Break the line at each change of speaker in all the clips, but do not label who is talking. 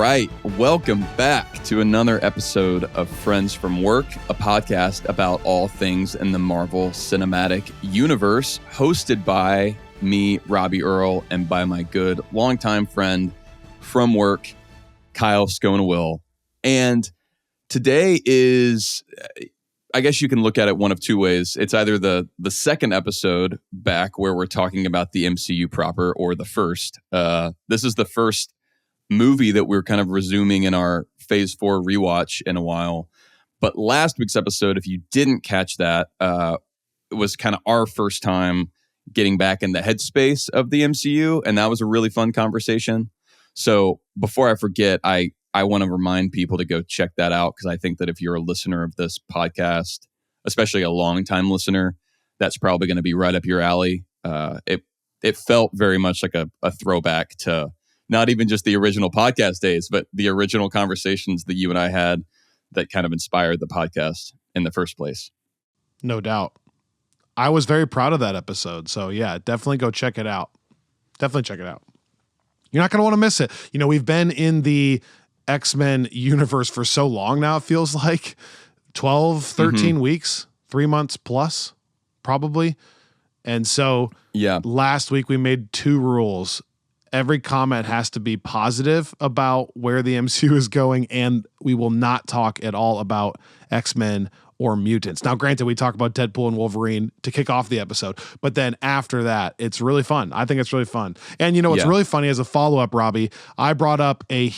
right. Welcome back to another episode of Friends from Work, a podcast about all things in the Marvel Cinematic Universe, hosted by me, Robbie Earl, and by my good longtime friend from work, Kyle Scone-Will. And today is, I guess you can look at it one of two ways. It's either the second episode back where we're talking about the MCU proper, or the first. This is the first movie that we're kind of resuming in our Phase 4 rewatch in a while. But last week's episode, if you didn't catch that, it was kind of our first time getting back in the headspace of the MCU, and that was a really fun conversation. So before I forget, I want to remind people to go check that out, because I think that if you're a listener of this podcast, especially a long-time listener, that's probably going to be right up your alley. It felt very much like a throwback to not even just the original podcast days, but the original conversations that you and I had that kind of inspired the podcast in the first place.
No doubt. I was very proud of that episode. So yeah, definitely go check it out. Definitely check it out. You're not going to want to miss it. You know, we've been in the X-Men universe for so long now, it feels like 12, 13 weeks, 3 months plus, probably. And so last week we made 2 rules. Every comment has to be positive about where the MCU is going, and we will not talk at all about X-Men or mutants. Now, granted, we talk about Deadpool and Wolverine to kick off the episode, but then after that, it's really fun. I think it's really fun. And you know what's really funny, as a follow-up, Robbie, I brought up I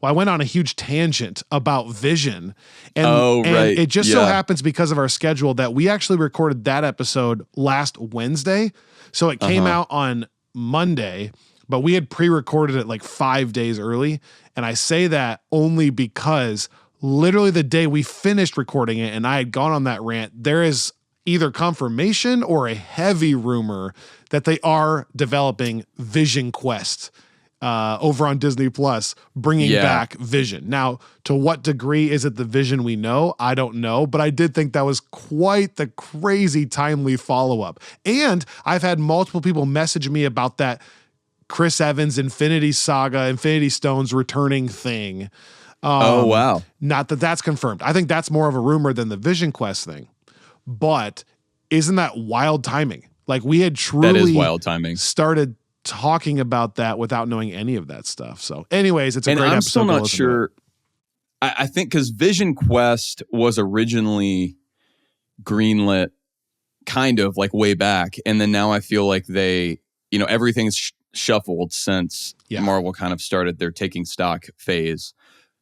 went on a huge tangent about Vision. And it just so happens, because of our schedule, that we actually recorded that episode last Wednesday. So it came out on Monday, but we had pre-recorded it like 5 days early. And I say that only because literally the day we finished recording it and I had gone on that rant, there is either confirmation or a heavy rumor that they are developing Vision Quest over on Disney Plus, bringing back Vision. Now, to what degree is it the Vision we know? I don't know, but I did think that was quite the crazy timely follow-up. And I've had multiple people message me about that Chris Evans Infinity Saga, Infinity Stones returning thing.
Wow.
Not that that's confirmed. I think that's more of a rumor than the Vision Quest thing. But isn't that wild timing? Like, we had truly
that is wild timing.
Started talking about that without knowing any of that stuff. So anyways, it's a great episode.
I'm still not sure. I think because Vision Quest was originally greenlit kind of like way back. And then now I feel like everything's shuffled since Marvel kind of started their taking stock phase.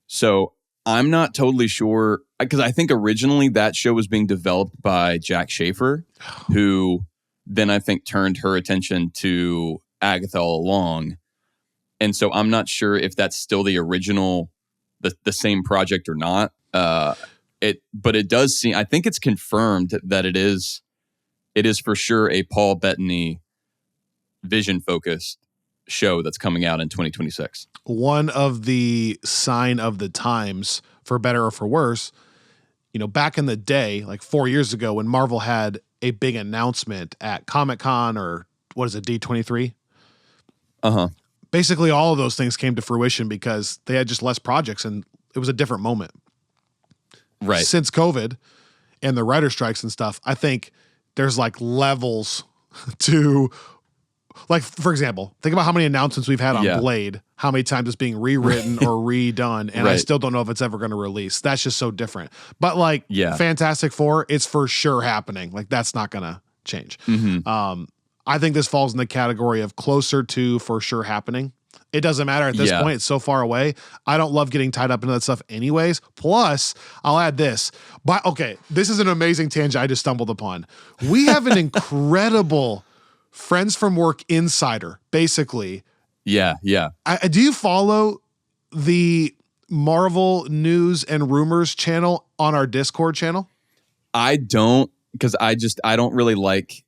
So I'm not totally sure, because I think originally that show was being developed by Jack Schaefer, who then I think turned her attention to Agatha all along. And so I'm not sure if that's still the original, the same project or not. But it does seem, I think it's confirmed that it is for sure a Paul Bettany Vision focused show that's coming out in 2026.
One of the sign of the times, for better or for worse, back in the day, like 4 years ago, when Marvel had a big announcement at Comic-Con, or what is it, D23? Basically, all of those things came to fruition because they had just less projects, and it was a different moment.
Right.
Since COVID and the writer strikes and stuff, I think there's like levels to, like, for example, think about how many announcements we've had on Blade, how many times it's being rewritten or redone, and I still don't know if it's ever going to release. That's just so different. But like Fantastic Four, it's for sure happening. Like, that's not going to change. I think this falls in the category of closer to for sure happening. It doesn't matter at this point. It's so far away. I don't love getting tied up into that stuff anyways. Plus, I'll add this. But okay, this is an amazing tangent I just stumbled upon. We have an incredible Friends from Work insider, basically.
Yeah.
Do you follow the Marvel News and Rumors channel on our Discord channel?
I don't, because I don't really like,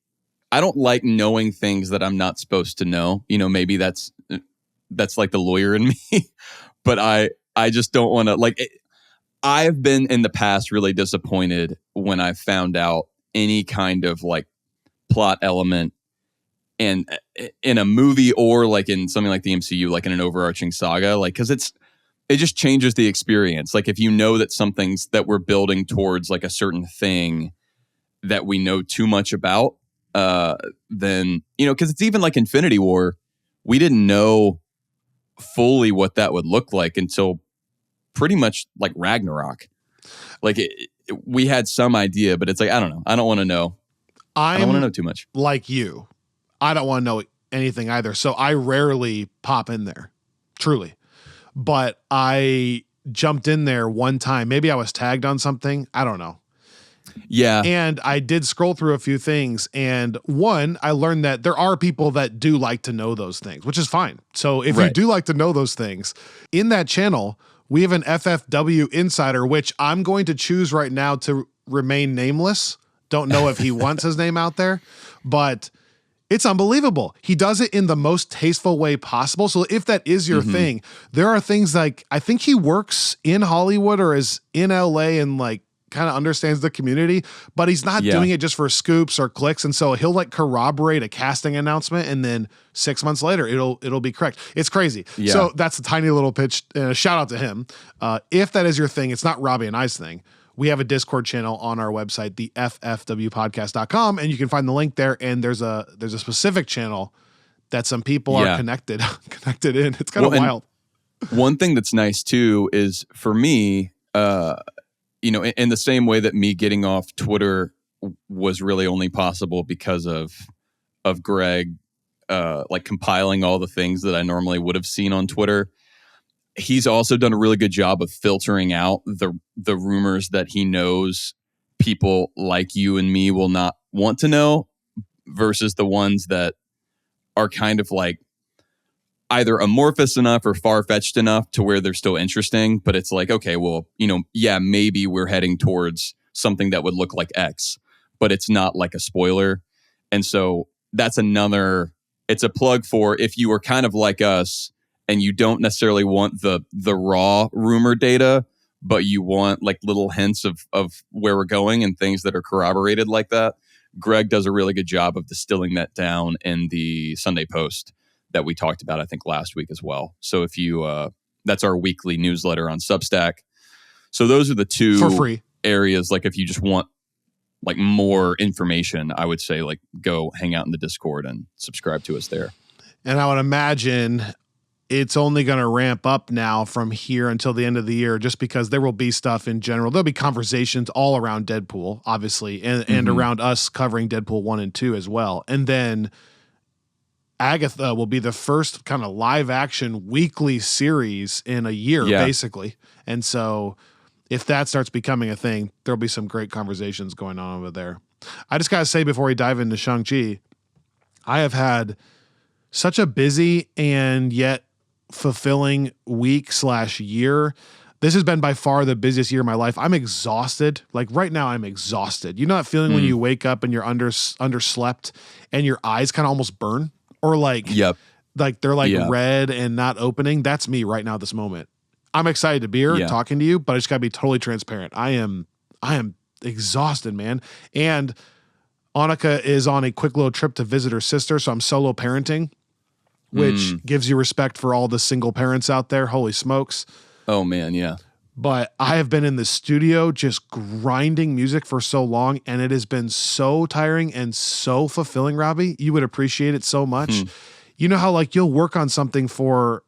I don't like knowing things that I'm not supposed to know. Maybe that's like the lawyer in me, but I just don't want to, like, I've been in the past really disappointed when I found out any kind of like plot element and in a movie or like in something like the MCU, like in an overarching saga, like, because it just changes the experience. Like if you know that something's that we're building towards like a certain thing that we know too much about, then, because it's even like Infinity War, we didn't know fully what that would look like until pretty much like Ragnarok. Like we had some idea, but it's like, I don't know. I don't want to know. I don't want to know too much.
Like you, I don't want to know anything either. So I rarely pop in there, truly. But I jumped in there one time. Maybe I was tagged on something. I don't know.
Yeah.
And I did scroll through a few things. And one, I learned that there are people that do like to know those things, which is fine. So if you do like to know those things, in that channel, we have an FFW insider, which I'm going to choose right now to remain nameless. Don't know if he wants his name out there, but it's unbelievable. He does it in the most tasteful way possible. So if that is your thing, there are things like, I think he works in Hollywood or is in LA and like kind of understands the community, but he's not doing it just for scoops or clicks. And so he'll like corroborate a casting announcement and then 6 months later it'll be correct. It's crazy. Yeah. So that's a tiny little pitch and a shout out to him. If that is your thing, it's not Robbie and I's thing. We have a Discord channel on our website, the ffwpodcast.com, and you can find the link there. And there's a specific channel that some people are connected in. It's kind of wild.
One thing that's nice too is for me, in the same way that me getting off Twitter was really only possible because of Greg, like compiling all the things that I normally would have seen on Twitter. He's also done a really good job of filtering out the rumors that he knows people like you and me will not want to know versus the ones that are kind of like either amorphous enough or far-fetched enough to where they're still interesting, but it's like, okay, well, maybe we're heading towards something that would look like X, but it's not like a spoiler. And so that's it's a plug for if you are kind of like us and you don't necessarily want the raw rumor data, but you want like little hints of where we're going and things that are corroborated like that. Greg does a really good job of distilling that down in the Sunday Post that we talked about, I think, last week as well. So if you, that's our weekly newsletter on Substack. So those are the two
for free
areas. Like if you just want like more information, I would say like go hang out in the Discord and subscribe to us there.
And I would imagine it's only going to ramp up now from here until the end of the year, just because there will be stuff in general. There'll be conversations all around Deadpool, obviously, and around us covering Deadpool 1 and 2 as well. And then Agatha will be the first kind of live action weekly series in a year, basically. And so if that starts becoming a thing, there'll be some great conversations going on over there. I just got to say before we dive into Shang-Chi, I have had such a busy and yet fulfilling week/year. This has been by far the busiest year of my life. I'm exhausted. Like right now, I'm exhausted. You know that feeling when you wake up and you're underslept and your eyes kind of almost burn? Or like they're like red and not opening. That's me right now at this moment. I'm excited to be here talking to you, but I just gotta be totally transparent. I am exhausted, man. And Annika is on a quick little trip to visit her sister, so I'm solo parenting, which gives you respect for all the single parents out there. Holy smokes.
Oh man, yeah.
But I have been in the studio just grinding music for so long, and it has been so tiring and so fulfilling, Robbie. You would appreciate it so much. You know how like you'll work on something for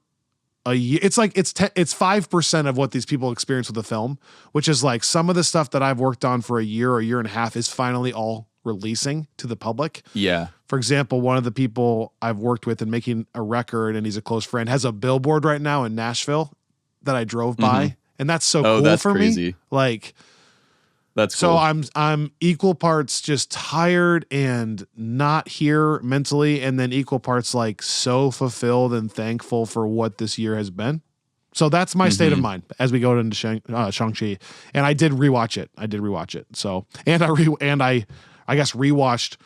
a year. It's like it's 5% of what these people experience with the film, which is like some of the stuff that I've worked on for a year or a year and a half is finally all releasing to the public.
Yeah.
For example, one of the people I've worked with in making a record, and he's a close friend, has a billboard right now in Nashville that I drove by. And that's so cool
that's
for
crazy.
me. Like,
that's cool.
So I'm equal parts just tired and not here mentally, and then equal parts like so fulfilled and thankful for what this year has been. So that's my state of mind as we go into Shang-Chi. And I did rewatch it. So and I guess rewatched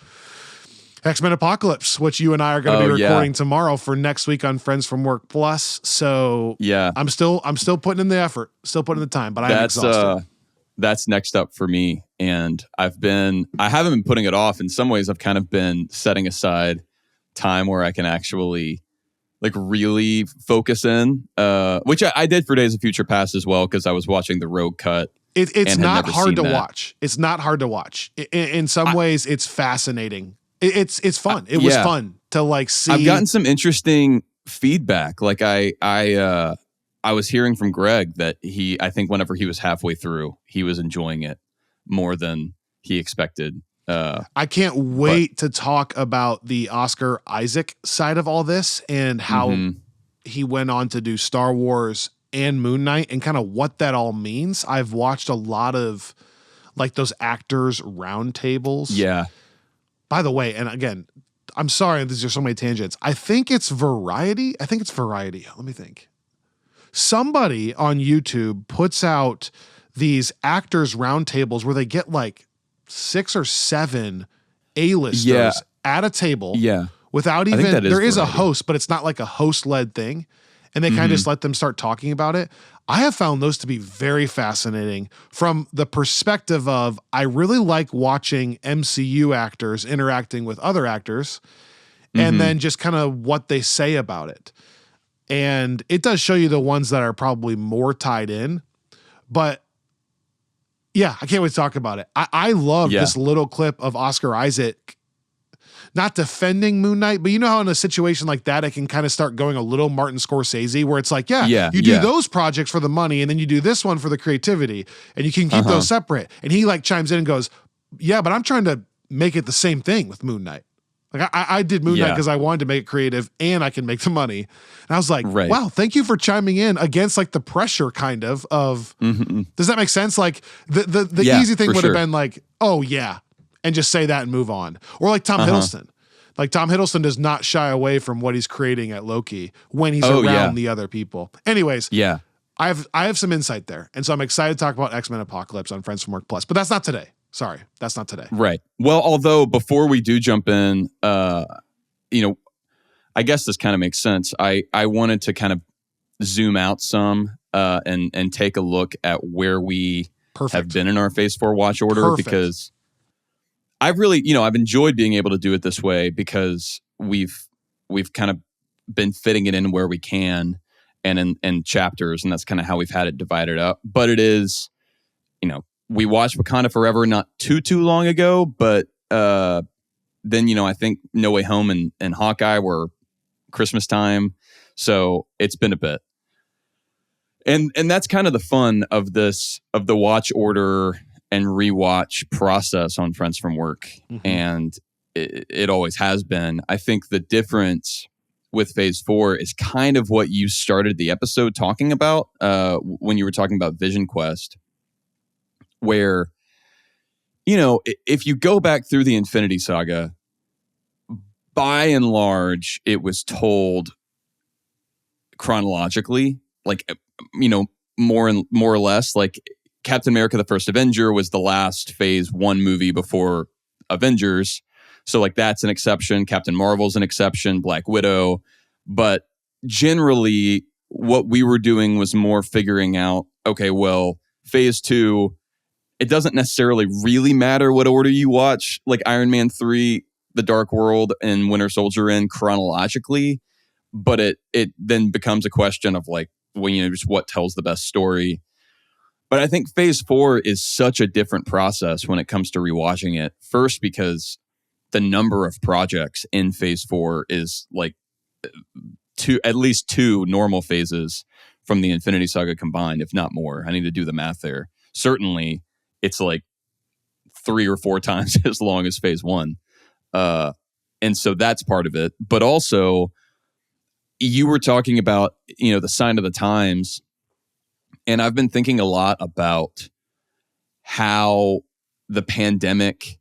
X-Men Apocalypse, which you and I are going to be recording tomorrow for next week on Friends from Work Plus. So I'm still putting in the effort, still putting in the time, but I'm exhausted.
That's next up for me. And I haven't been putting it off. In some ways, I've kind of been setting aside time where I can actually like really focus in, which I did for Days of Future Past as well, because I was watching the Rogue cut.
It's not hard to watch. It's not hard to watch. In some ways, it's fascinating. It's fun. It was fun to like see.
I've gotten some interesting feedback. Like I was hearing from Greg that I think whenever he was halfway through, he was enjoying it more than he expected.
I can't wait to talk about the Oscar Isaac side of all this and how he went on to do Star Wars and Moon Knight and kind of what that all means. I've watched a lot of like those actors roundtables.
Yeah.
By the way, and again, I'm sorry, there's so many tangents. I think it's Variety. Let me think. Somebody on YouTube puts out these actors roundtables where they get like 6 or 7 A-listers at a table without even, there is a host, but it's not like a host-led thing. And they kind of just let them start talking about it. I have found those to be very fascinating from the perspective of, I really like watching MCU actors interacting with other actors and then just kind of what they say about it. And it does show you the ones that are probably more tied in, but yeah, I can't wait to talk about it. I love this little clip of Oscar Isaac not defending Moon Knight, but you know how in a situation like that, it can kind of start going a little Martin Scorsese where it's like, you do those projects for the money and then you do this one for the creativity and you can keep those separate. And he like chimes in and goes, yeah, but I'm trying to make it the same thing with Moon Knight. Like I did Moon Knight because I wanted to make it creative and I can make the money. And I was like, wow, thank you for chiming in against like the pressure kind of, does that make sense? Like the easy thing would have been like, oh yeah, and just say that and move on. Or like Tom Hiddleston. Like Tom Hiddleston does not shy away from what he's creating at Loki when he's around the other people. Anyways, I have some insight there. And so I'm excited to talk about X-Men Apocalypse on Friends from Work Plus, but that's not today. Sorry, that's not today.
Right. Well, although before we do jump in, I guess this kind of makes sense. I wanted to kind of zoom out some and take a look at where we have been in our Phase 4 watch order because I've really, I've enjoyed being able to do it this way because we've kind of been fitting it in where we can and in chapters, and that's kind of how we've had it divided up. But it is, we watched Wakanda Forever not too long ago, but then, I think No Way Home and Hawkeye were Christmas time. So it's been a bit. And that's kind of the fun of the watch order and rewatch process on Friends from Work. And it always has been. I think the difference with Phase 4 is kind of what you started the episode talking about when you were talking about Vision Quest, where, if you go back through the Infinity Saga, by and large, it was told chronologically, like, more or less, like Captain America, the First Avenger was the last Phase 1 movie before Avengers. So like that's an exception. Captain Marvel's an exception, Black Widow. But generally what we were doing was more figuring out, okay, well, Phase 2, it doesn't necessarily really matter what order you watch, like Iron Man 3, The Dark World, and Winter Soldier in chronologically. But it then becomes a question of like, well, just what tells the best story. But I think Phase 4 is such a different process when it comes to rewatching it. First, because the number of projects in Phase 4 is like at least 2 normal phases from the Infinity Saga combined, if not more. I need to do the math there. Certainly, it's like 3 or 4 times as long as Phase 1. And so that's part of it. But also, you were talking about, the sign of the times. And I've been thinking a lot about how the pandemic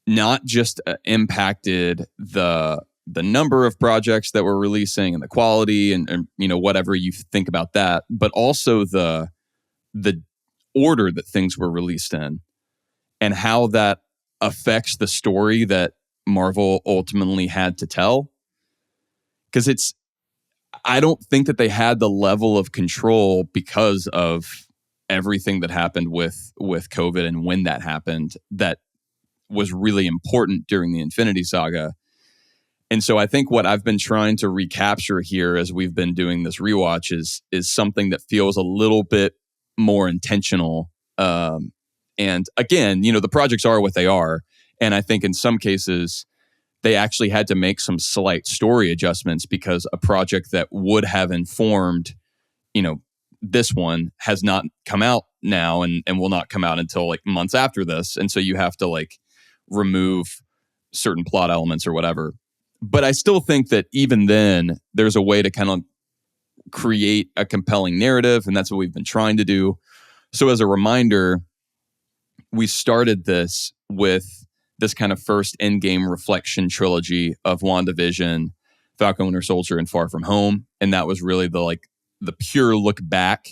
not just impacted the number of projects that we're releasing and the quality and whatever you think about that, but also the order that things were released in and how that affects the story that Marvel ultimately had to tell. Because I don't think that they had the level of control because of everything that happened with COVID and when that happened that was really important during the Infinity Saga. And so I think what I've been trying to recapture here as we've been doing this rewatch is something that feels a little bit more intentional. And again, the projects are what they are. And I think in some cases, they actually had to make some slight story adjustments because a project that would have informed, this one has not come out now and will not come out until like months after this. And so you have to like remove certain plot elements or whatever. But I still think that even then, there's a way to kind of create a compelling narrative. And that's what we've been trying to do. So as a reminder, we started this with this kind of first Endgame reflection trilogy of WandaVision, Falcon Winter Soldier, and Far From Home. And that was really the pure look back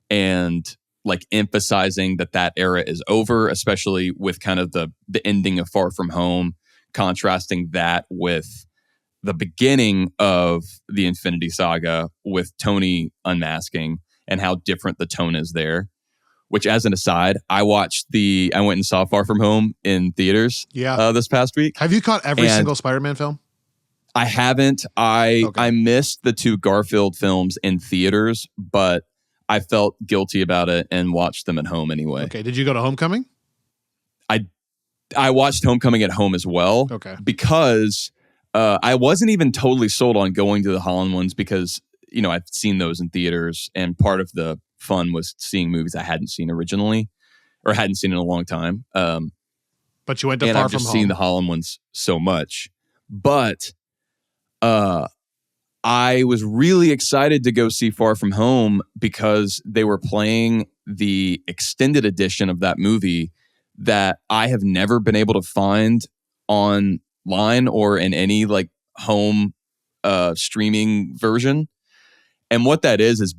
and like emphasizing that era is over, especially with kind of the ending of Far From Home, contrasting that with the beginning of the Infinity Saga with Tony unmasking and how different the tone is there. Which, as an aside, I went and saw Far From Home in theaters this past week.
Have you caught every single Spider-Man film?
I haven't. I missed the 2 Garfield films in theaters, but I felt guilty about it and watched them at home anyway.
Okay. Did you go to Homecoming?
I watched Homecoming at home as well.
Okay.
Because I wasn't even totally sold on going to the Holland ones because, I've seen those in theaters, and part of the fun was seeing movies I hadn't seen originally or hadn't seen in a long time.
But you went to Far From Home.
And I've just seen the Holland ones so much. But I was really excited to go see Far From Home because they were playing the extended edition of that movie that I have never been able to find online or in any like home streaming version. And what that is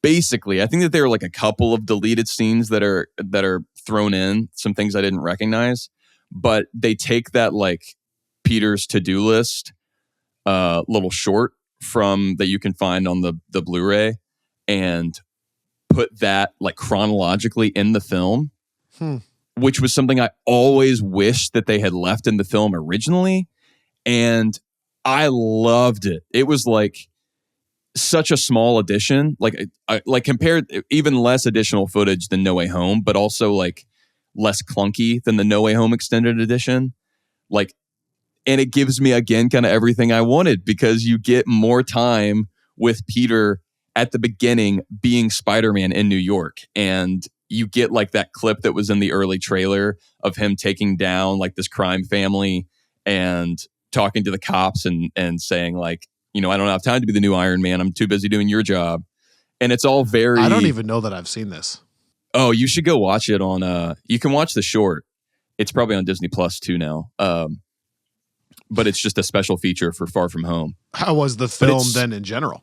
basically, I think that there are like a couple of deleted scenes that are thrown in, some things I didn't recognize, but they take that like Peter's to-do list little short from that you can find on the Blu-ray and put that like chronologically in the film, which was something I always wished that they had left in the film originally. And I loved it. It was like such a small addition, like compared even less additional footage than No Way Home, but also like less clunky than the No Way Home extended edition. Like, and it gives me again kind of everything I wanted because you get more time with Peter at the beginning being Spider-Man in New York, and you get like that clip that was in the early trailer of him taking down like this crime family and talking to the cops and saying like, I don't have time to be the new Iron Man. I'm too busy doing your job. And it's all very...
I don't even know that I've seen this.
Oh, you should go watch it on... you can watch the short. It's probably on Disney Plus too now. But it's just a special feature for Far From Home.
How was the film then in general?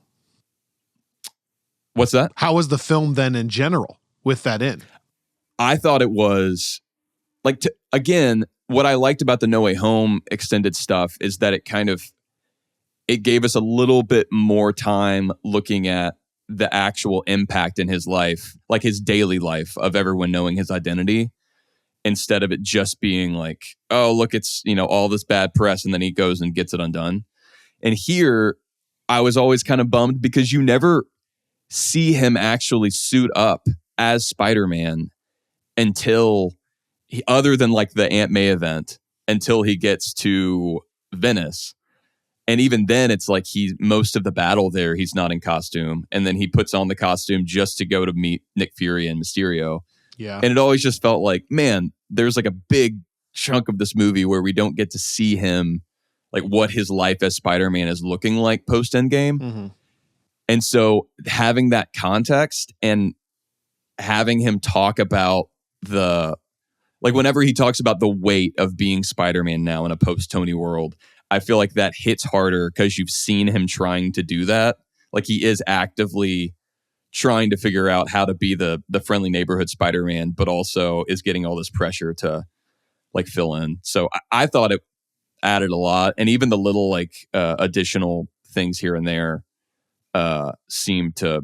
What's that?
How was the film then in general with that in?
I thought it was... like, again, what I liked about the No Way Home extended stuff is that it gave us a little bit more time looking at the actual impact in his life, like his daily life of everyone knowing his identity, instead of it just being like, oh, look, it's, all this bad press, and then he goes and gets it undone. And here, I was always kind of bummed because you never see him actually suit up as Spider-Man until, other than like the Aunt May event, until he gets to Venice. And even then, it's like most of the battle there, he's not in costume. And then he puts on the costume just to go to meet Nick Fury and Mysterio.
Yeah.
And it always just felt like, man, there's like a big chunk of this movie where we don't get to see him, like what his life as Spider-Man is looking like post Endgame.
Mm-hmm.
And so having that context and having him talk about whenever he talks about the weight of being Spider-Man now in a post-Tony world, I feel like that hits harder because you've seen him trying to do that. Like he is actively trying to figure out how to be the friendly neighborhood Spider-Man, but also is getting all this pressure to like fill in. So I thought it added a lot. And even the little like additional things here and there seemed to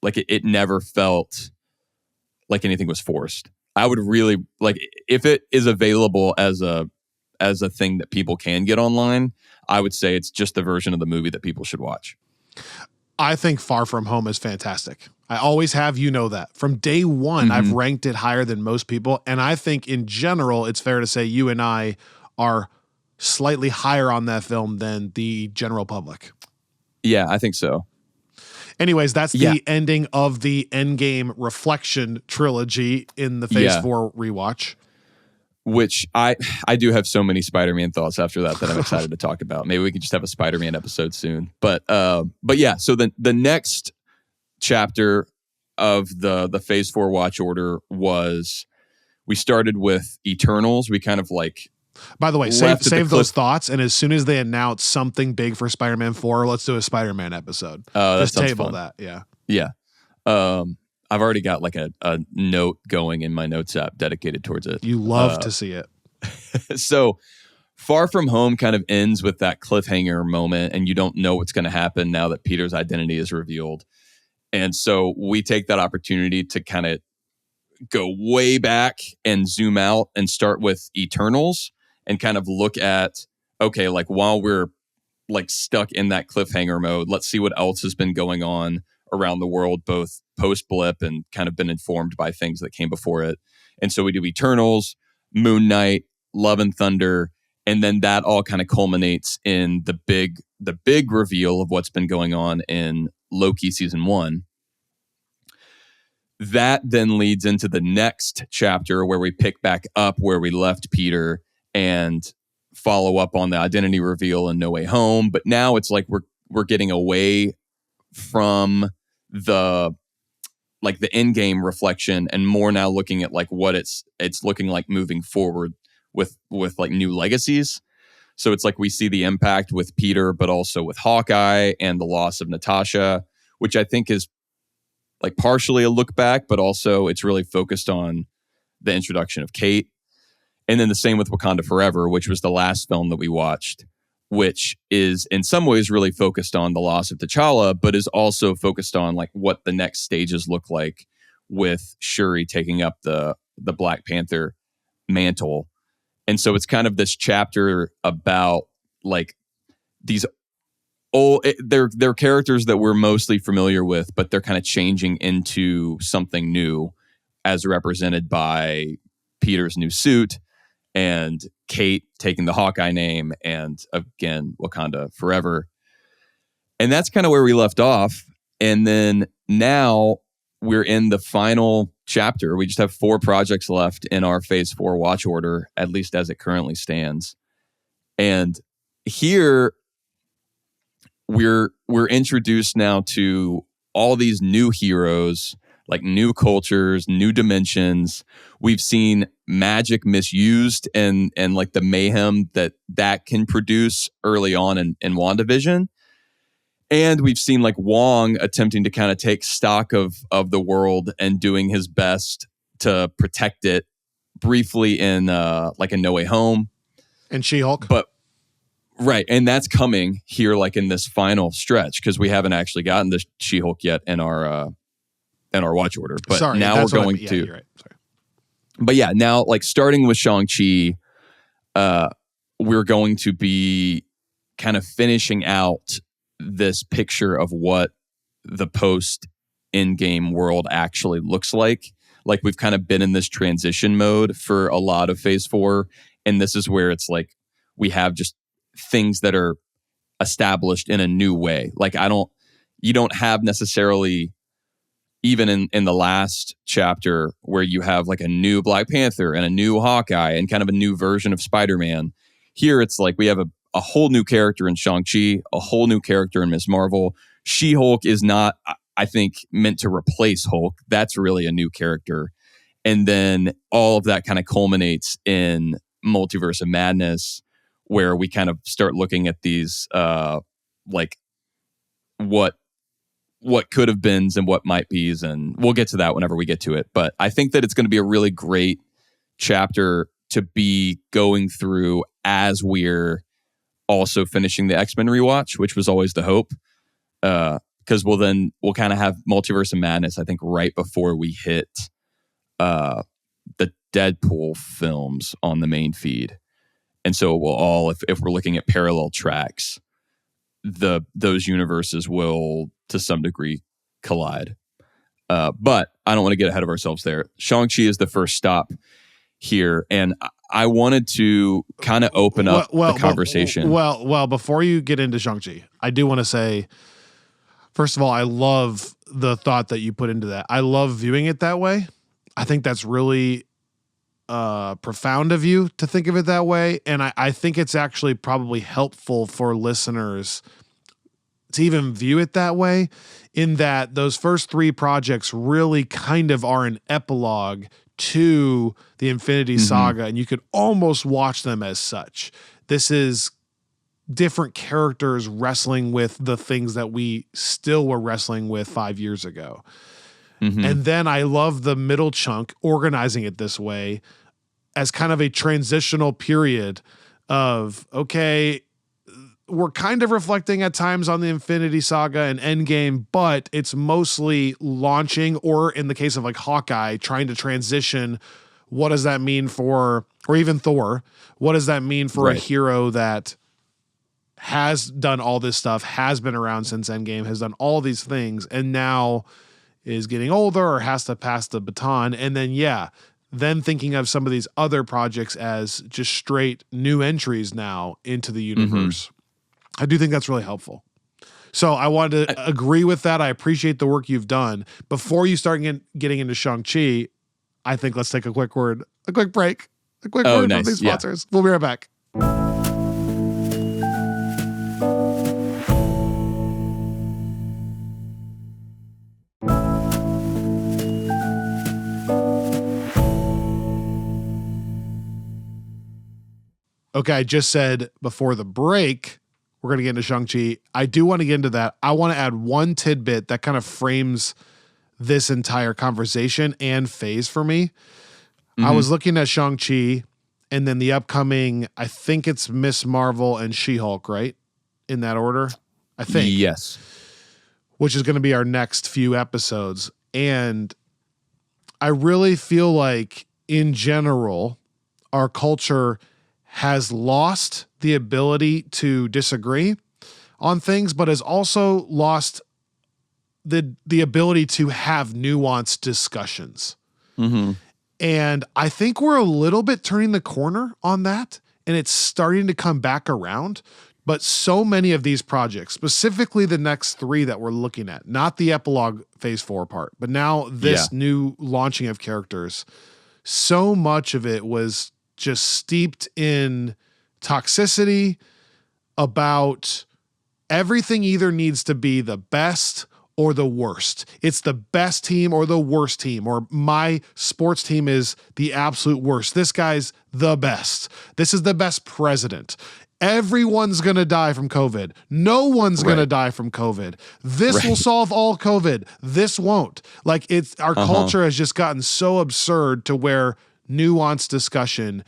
like it never felt like anything was forced. I would really like if it is available as a as a thing that people can get online, I would say it's just the version of the movie that people should watch.
I think Far From Home is fantastic. I always have, you know that. From day one, I've ranked it higher than most people. And I think in general, it's fair to say you and I are slightly higher on that film than the general public.
Yeah, I think so.
Anyways, that's the ending of the Endgame Reflection trilogy in the Phase 4 rewatch.
Which I do have so many Spider-Man thoughts after that I'm excited to talk about. Maybe we could just have a Spider-Man episode soon. But yeah, so the next chapter of the Phase 4 watch order was, we started with Eternals. We kind of like,
by the way, save those thoughts, and as soon as they announce something big for Spider-Man 4, let's do a Spider-Man episode. Just table that.
Yeah. I've already got like a note going in my notes app dedicated towards it.
You love to see it.
So Far From Home kind of ends with that cliffhanger moment, and you don't know what's going to happen now that Peter's identity is revealed. And so we take that opportunity to kind of go way back and zoom out and start with Eternals and kind of look at, okay, like while we're like stuck in that cliffhanger mode, let's see what else has been going on around the world, both post blip and kind of been informed by things that came before it. And so we do Eternals, Moon Knight, Love and Thunder, and then that all kind of culminates in the big reveal of what's been going on in Loki season 1. That then leads into the next chapter where we pick back up where we left Peter and follow up on the identity reveal in No Way Home. But now it's like we're getting away from the Endgame reflection and more now looking at like what it's looking like moving forward with like new legacies. So it's like we see the impact with Peter, but also with Hawkeye and the loss of Natasha, which I think is like partially a look back, but also it's really focused on the introduction of Kate. And then the same with Wakanda Forever, which was the last film that we watched, which is in some ways really focused on the loss of T'Challa, but is also focused on like what the next stages look like with Shuri taking up the Black Panther mantle. And so it's kind of this chapter about like these they're characters that we're mostly familiar with, but they're kind of changing into something new as represented by Peter's new suit and Kate taking the Hawkeye name and again, Wakanda Forever. And that's kind of where we left off. And then now we're in the final chapter. We just have 4 projects left in our Phase 4 watch order, at least as it currently stands. And here we're introduced now to all these new heroes, like new cultures, new dimensions. We've seen magic misused and like the mayhem that can produce early on in WandaVision. And we've seen like Wong attempting to kind of take stock of the world and doing his best to protect it briefly in like a No Way Home.
And She-Hulk.
But right, and that's coming here like in this final stretch because we haven't actually gotten the She-Hulk yet in our watch order. But
sorry,
now we're going to.
You're right. Sorry.
But yeah, now like starting with Shang-Chi, we're going to be kind of finishing out this picture of what the post Endgame world actually looks like. Like we've kind of been in this transition mode for a lot of Phase 4, and this is where it's like we have just things that are established in a new way. Like you don't have necessarily, even in the last chapter where you have like a new Black Panther and a new Hawkeye and kind of a new version of Spider-Man. Here it's like we have a whole new character in Shang-Chi, a whole new character in Ms. Marvel. She-Hulk is not, I think, meant to replace Hulk. That's really a new character. And then all of that kind of culminates in Multiverse of Madness, where we kind of start looking at these like what could have beens and what might be's, and we'll get to that whenever we get to it. But I think that it's going to be a really great chapter to be going through as we're also finishing the X-Men rewatch, which was always the hope. Because we'll kind of have Multiverse of Madness, I think, right before we hit the Deadpool films on the main feed. And so it will all, if we're looking at parallel tracks, those universes will to some degree collide. But I don't want to get ahead of ourselves there. Shang-Chi is the first stop here, and I wanted to kind of open up the conversation.
Well, before you get into Shang-Chi, I do want to say, first of all, I love the thought that you put into that. I love viewing it that way. I think that's really profound of you to think of it that way, and I think it's actually probably helpful for listeners to even view it that way, in that those first three projects really kind of are an epilogue to the Infinity Saga, and you could almost watch them as such. This is different characters wrestling with the things that we still were wrestling with 5 years ago. And then I love the middle chunk, organizing it this way as kind of a transitional period of, okay, we're kind of reflecting at times on the Infinity Saga and Endgame, but it's mostly launching, or in the case of like Hawkeye, trying to transition. What does that mean for, or even Thor, what does that mean for a hero that has done all this stuff, has been around since Endgame, has done all these things, and now is getting older or has to pass the baton? And then, then thinking of some of these other projects as just straight new entries now into the universe. I do think that's really helpful. So I wanted to agree with that. I appreciate the work you've done. Before you start getting into Shang-Chi, I think let's take a quick break, a quick word from these sponsors. We'll be right back. Okay, I just said before the break, we're going to get into Shang-Chi. I do want to get into that. I want to add one tidbit that kind of frames this entire conversation and phase for me. I was looking at Shang-Chi and then the upcoming, I think it's Miss Marvel and She-Hulk, right? In that order, I think.
Yes.
Which is going to be our next few episodes. And I really feel like, in general, our culture has lost the ability to disagree on things, but has also lost the ability to have nuanced discussions. And I think we're a little bit turning the corner on that, and it's starting to come back around. But so many of these projects, specifically the next three that we're looking at, not the epilogue phase 4 part, but now this new launching of characters, so much of it was just steeped in toxicity about everything either needs to be the best or the worst. It's the best team or the worst team, or my sports team is the absolute worst. This guy's the best. This is the best president. Everyone's going to die from COVID. No one's going to die from COVID. This will solve all COVID. This won't. Like, it's our culture has just gotten so absurd to where nuanced discussion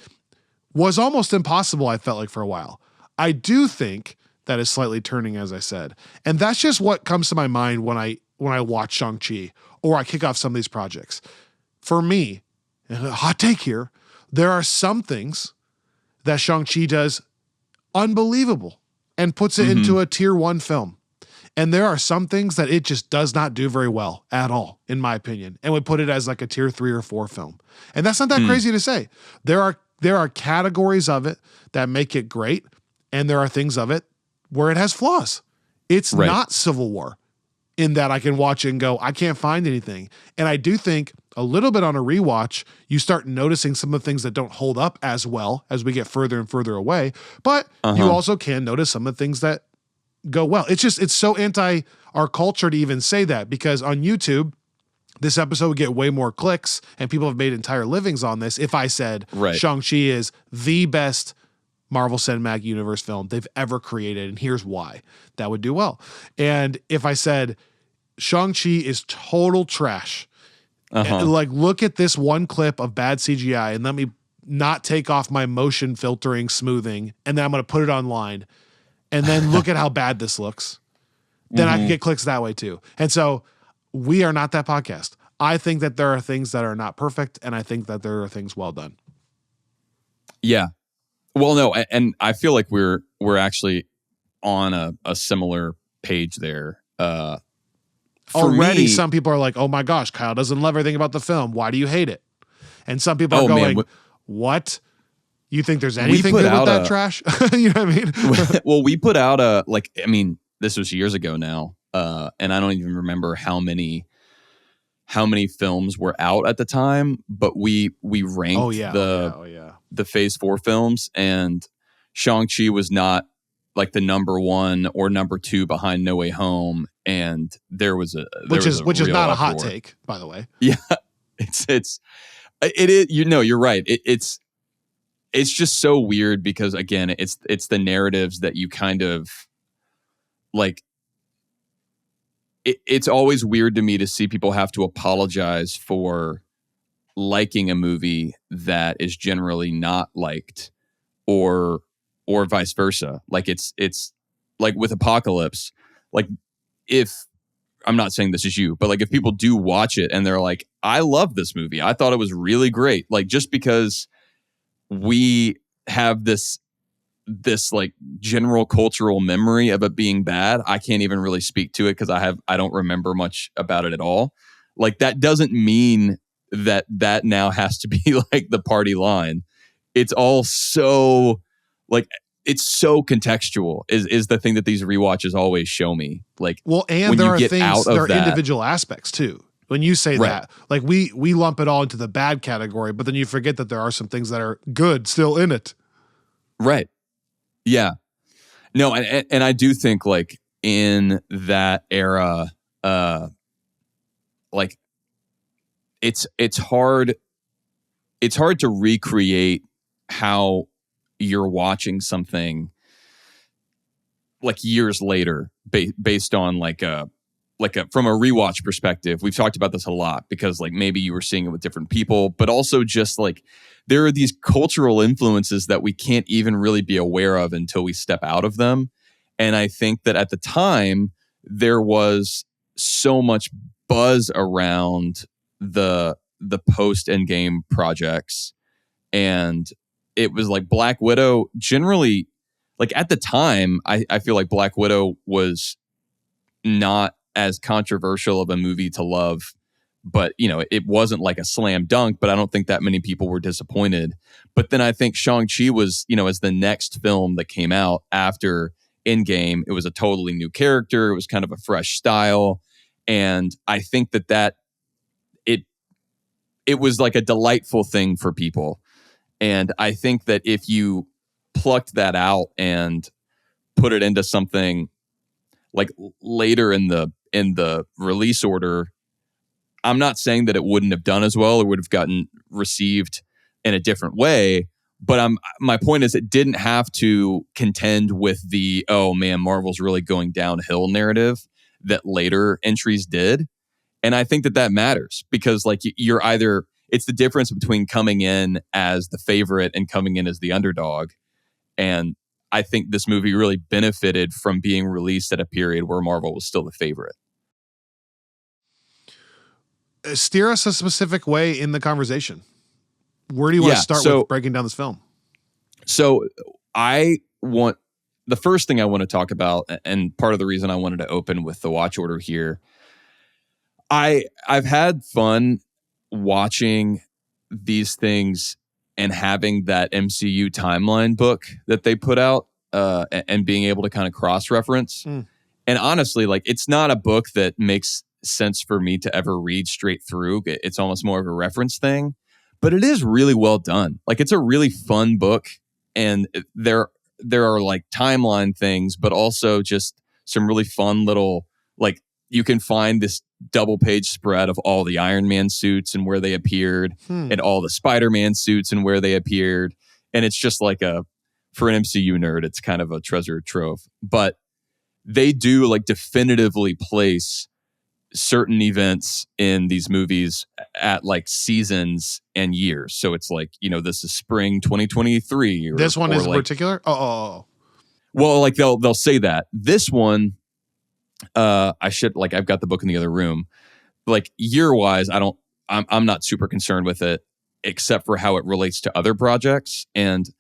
was almost impossible, I felt like, for a while. I do think that is slightly turning, as I said. And that's just what comes to my mind when I watch Shang-Chi or I kick off some of these projects. For me, and a hot take here, there are some things that Shang-Chi does unbelievable and puts it into a tier 1 film. And there are some things that it just does not do very well at all, in my opinion, and would put it as like a tier 3 or 4 film. And that's not that crazy to say. There are categories of it that make it great, and there are things of it where it has flaws. It's not Civil War in that I can watch it and go, I can't find anything. And I do think a little bit on a rewatch, you start noticing some of the things that don't hold up as well as we get further and further away. But you also can notice some of the things that go well. It's so anti our culture to even say that, because on YouTube, this episode would get way more clicks and people have made entire livings on this if I said Shang-Chi is the best Marvel Cinematic Universe film they've ever created, and here's why. That would do well. And if I said Shang-Chi is total trash, like, look at this one clip of bad CGI and let me not take off my motion filtering smoothing, and then I'm going to put it online, and then look at how bad this looks, then I can get clicks that way too. And so we are not that podcast. I think that there are things that are not perfect, and I think that there are things well done.
Yeah. Well, no, and I feel like we're actually on a similar page there. For
Already,
me,
some people are like, "Oh my gosh, Kyle doesn't love everything about the film. Why do you hate it?" And some people are
oh man,
going, "What? You think there's
we
anything
put
good with
out
that
a
trash?" You know what I mean?
well, we put out a like. I mean, this was years ago now, and I don't even remember how many films were out at the time. But we
Oh
ranked
yeah, oh yeah, oh yeah.
the Phase 4 films, and Shang-Chi was not like the number one or number two behind No Way Home, and there was a
Which is
real
not a hot
uproar.
take, by the way.
Yeah, it is. You're right. It's just so weird because again, it's the narratives that you kind of like. It's always weird to me to see people have to apologize for liking a movie that is generally not liked, or vice versa. Like it's like with Apocalypse, like if I'm not saying this is you, but like if people do watch it and they're like, I love this movie, I thought it was really great, like just because we have this like general cultural memory of it being bad, I can't even really speak to it because I don't remember much about it at all. Like that doesn't mean that now has to be like the party line. It's all so like it's so contextual is the thing that these rewatches always show me. Like
Well, and
when
there
you
are
get
things,
out
there
of
are
that,
individual aspects too. When you say
right,
that, like we lump it all into the bad category, but then you forget that there are some things that are good still in it.
right, yeah, no, and I do think like in that era, like it's hard to recreate how you're watching something like years later based on like a from a rewatch perspective. We've talked about this a lot because like maybe you were seeing it with different people, but also just like there are these cultural influences that we can't even really be aware of until we step out of them. And I think that at the time there was so much buzz around the post Endgame projects, and it was like Black Widow generally, like at the time I feel like Black Widow was not as controversial of a movie to love, but it wasn't like a slam dunk, but I don't think that many people were disappointed. But then I think Shang-Chi was, as the next film that came out after Endgame, it was a totally new character, it was kind of a fresh style, and I think that it it was like a delightful thing for people. And I think that if you plucked that out and put it into something like later in the release order, I'm not saying that it wouldn't have done as well or would have gotten received in a different way, but my point is it didn't have to contend with the, oh man, Marvel's really going downhill narrative that later entries did. And I think that matters because like you're either, it's the difference between coming in as the favorite and coming in as the underdog. And I think this movie really benefited from being released at a period where Marvel was still the favorite.
Steer us a specific way in the conversation. Where do you want to start with breaking down this film?
So the first thing I want to talk about, and part of the reason I wanted to open with the watch order here, I've had fun watching these things and having that MCU timeline book that they put out, and being able to kind of cross-reference. And honestly, like it's not a book that makes sense for me to ever read straight through. It's almost more of a reference thing, but it is really well done. Like it's a really fun book, and there are like timeline things, but also just some really fun little, like you can find this double page spread of all the Iron Man suits and where they appeared, and all the Spider-Man suits and where they appeared. And it's just like for an MCU nerd, it's kind of a treasure trove. But they do like definitively place certain events in these movies at like seasons and years. So it's like, this is spring 2023.
This one is
like,
particular? Oh.
Well, like they'll say that. This one, I've got the book in the other room. Like year wise, I'm not super concerned with it except for how it relates to other projects. And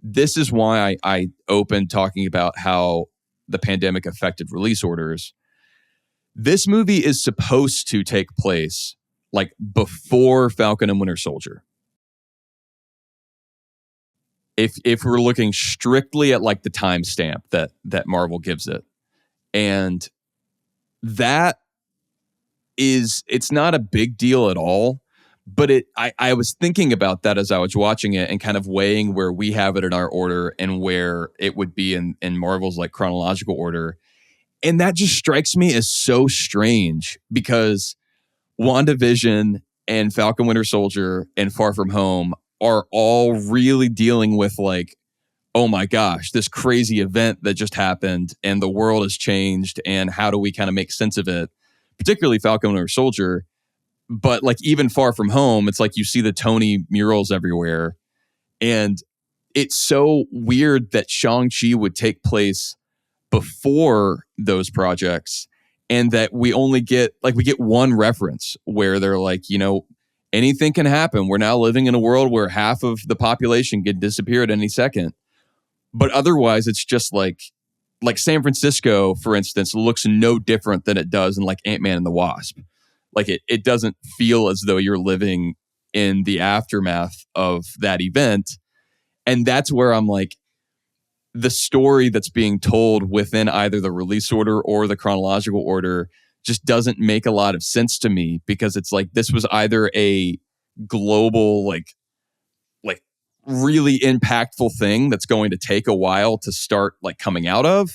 this is why I opened talking about how the pandemic affected release orders. This movie is supposed to take place like before Falcon and Winter Soldier. If we're looking strictly at like the timestamp that Marvel gives it. And that is, it's not a big deal at all, but I was thinking about that as I was watching it and kind of weighing where we have it in our order and where it would be in Marvel's like chronological order. And that just strikes me as so strange because WandaVision and Falcon Winter Soldier and Far From Home are all really dealing with like, oh my gosh, this crazy event that just happened and the world has changed and how do we kind of make sense of it? Particularly Falcon Winter Soldier. But like even Far From Home, it's like you see the Tony murals everywhere. And it's so weird that Shang-Chi would take place before those projects and that we only get we get one reference where they're like, you know, anything can happen. We're now living in a world where half of the population could disappear at any second. But otherwise, it's just like San Francisco, for instance, looks no different than it does in like Ant-Man and the Wasp. Like it doesn't feel as though you're living in the aftermath of that event. And that's where I'm like, the story that's being told within either the release order or the chronological order just doesn't make a lot of sense to me because it's like this was either a global like really impactful thing that's going to take a while to start like coming out of,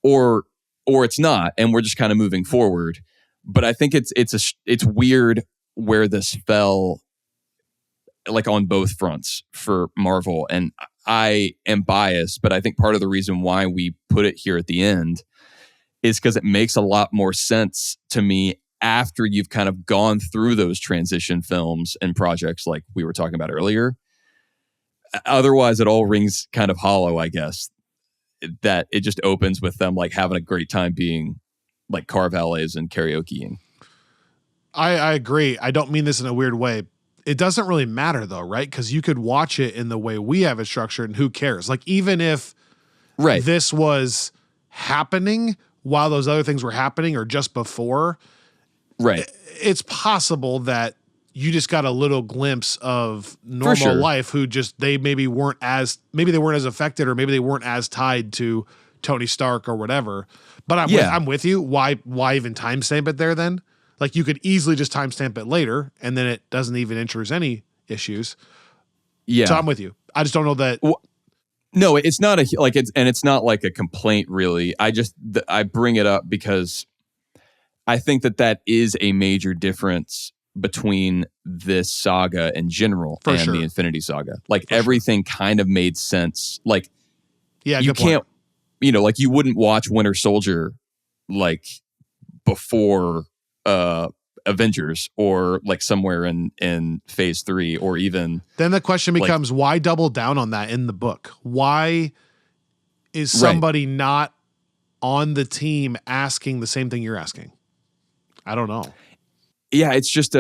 or it's not, and we're just kind of moving forward. But I think it's weird where this fell like on both fronts for Marvel. And I am biased, but I think part of the reason why we put it here at the end is because it makes a lot more sense to me after you've kind of gone through those transition films and projects like we were talking about earlier. Otherwise, it all rings kind of hollow, I guess, that it just opens with them like having a great time being like car valets and karaokeing.
I agree. I don't mean this in a weird way. It doesn't really matter though, right? Because you could watch it in the way we have it structured and who cares? Like even if this was happening while those other things were happening or just before, it's possible that you just got a little glimpse of normal life who just, maybe they weren't as affected or maybe they weren't as tied to Tony Stark or whatever. But I'm with you. Why even timestamp it there then? Like you could easily just timestamp it later and then it doesn't even introduce any issues. Yeah. So I'm with you. I just don't know that.
Well, no, it's not it's not like a complaint really. I bring it up because I think that is a major difference between this saga in general the Infinity Saga. Like everything kind of made sense. Like you can't, you know, like you wouldn't watch Winter Soldier like before Avengers or like somewhere in phase 3 or even.
Then the question becomes, why double down on that in the book? Why is somebody not on the team asking the same thing you're asking? I don't know.
Yeah, it's just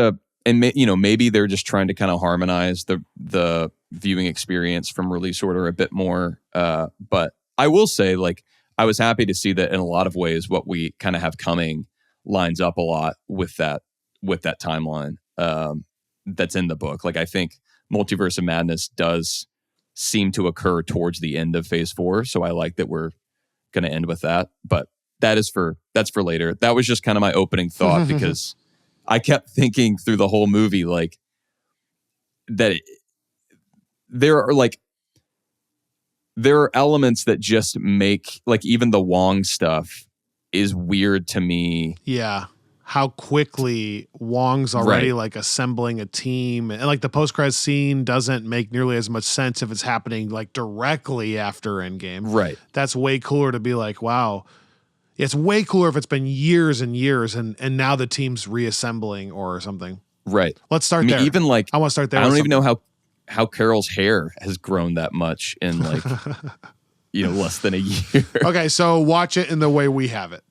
maybe they're just trying to kind of harmonize the viewing experience from release order a bit more. But I will say, like, I was happy to see that in a lot of ways, what we kind of have coming lines up a lot with that timeline that's in the book. Like, I think Multiverse of Madness does seem to occur towards the end of phase 4. So I like that we're going to end with that. But that's for later. That was just kind of my opening thought because I kept thinking through the whole movie, like, that there are elements that just make, like, even the Wong stuff is weird to me.
Yeah. How quickly Wong's already like assembling a team, and like the post-credits scene doesn't make nearly as much sense if it's happening like directly after Endgame.
Right.
That's way cooler to be like, wow. It's way cooler if it's been years and years and now the team's reassembling or something.
Right.
Let's start there.
Even like,
I want to start there.
I don't even know how Carol's hair has grown that much in like, less than a year.
Okay. So watch it in the way we have it.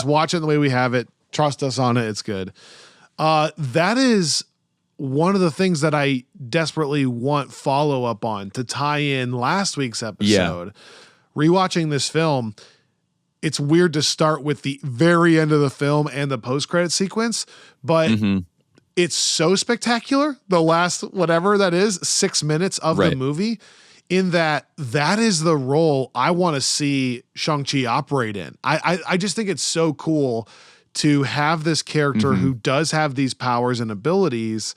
Watch it in the way we have it. Trust us on it. It's good. That is one of the things that I desperately want follow-up on to tie in last week's episode. Rewatching this film, it's weird to start with the very end of the film and the post-credit sequence, but it's so spectacular, the last whatever that is, 6 minutes of the movie, in that is the role I want to see Shang-Chi operate in. I just think it's so cool to have this character who does have these powers and abilities,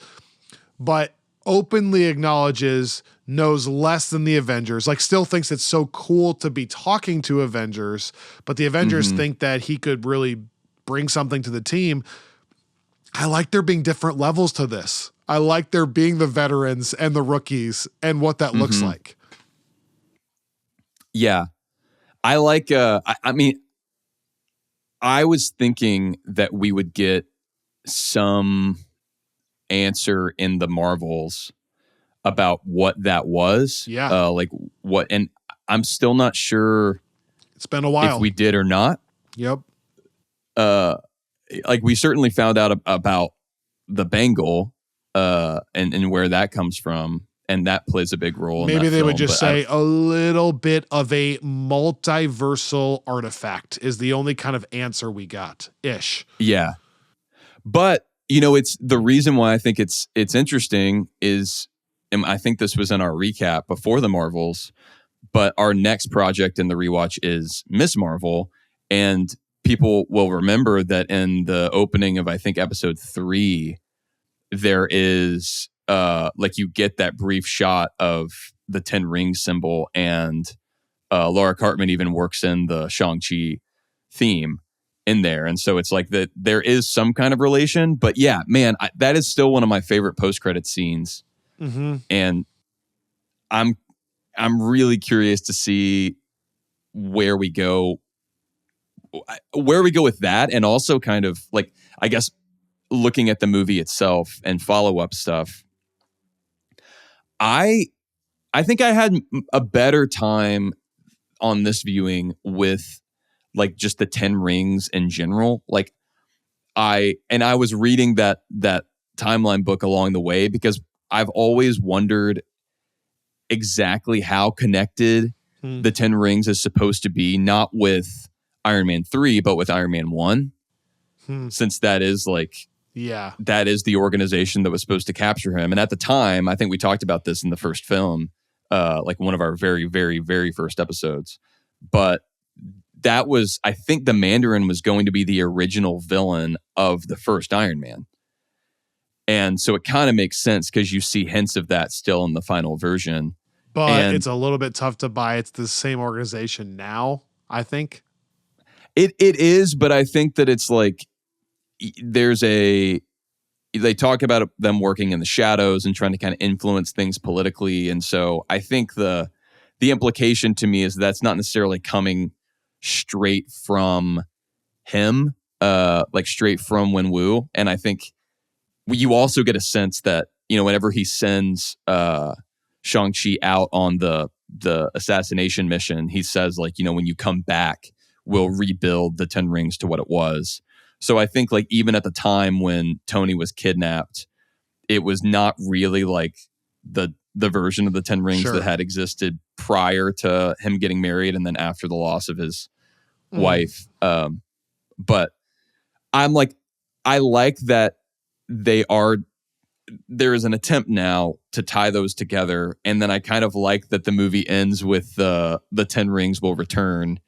but openly acknowledges, knows less than the Avengers, like still thinks it's so cool to be talking to Avengers, but the Avengers think that he could really bring something to the team. I like there being different levels to this. I like there being the veterans and the rookies and what that looks like.
Yeah. I like, I mean, I was thinking that we would get some answer in the Marvels about what that was.
Yeah.
Like what, and I'm still not sure
it's been a while
if we did or not.
Yep.
Like we certainly found out about the Bengal, and where that comes from. And that plays a big role.
Maybe
in that
they
film,
would just say a little bit of a multiversal artifact is the only kind of answer we got ish.
Yeah. But, it's the reason why I think it's interesting is, and I think this was in our recap before the Marvels, but our next project in the rewatch is Miss Marvel. And people will remember that in the opening of, I think, episode 3, there is, like you get that brief shot of the 10 ring symbol, and Laura Cartman even works in the Shang-Chi theme in there. And so it's like that there is some kind of relation, but yeah, man, that is still one of my favorite post-credit scenes. And I'm really curious to see where we go with that. And also kind of like, I guess, looking at the movie itself and follow-up stuff. I think I had a better time on this viewing with like just the 10 rings in general. Like I was reading that timeline book along the way because I've always wondered exactly how connected the 10 rings is supposed to be, not with Iron Man 3, but with Iron Man 1. Since that is like, that is the organization that was supposed to capture him. And at the time, I think we talked about this in the first film, like one of our very, very, very first episodes. But that was, I think the Mandarin was going to be the original villain of the first Iron Man. And so it kind of makes sense because you see hints of that still in the final version.
But it's a little bit tough to buy. It's the same organization now, I think.
It is, but I think that it's like, they talk about them working in the shadows and trying to kind of influence things politically. And so I think the implication to me is that's not necessarily coming straight from him, like straight from Wenwu. And I think you also get a sense that, whenever he sends Shang-Chi out on the assassination mission, he says like, when you come back, we'll rebuild the 10 rings to what it was. So I think like even at the time when Tony was kidnapped, it was not really like the version of the 10 rings that had existed prior to him getting married and then after the loss of his wife. But I'm like, I like that there is an attempt now to tie those together. And then I kind of like that the movie ends with the 10 rings will return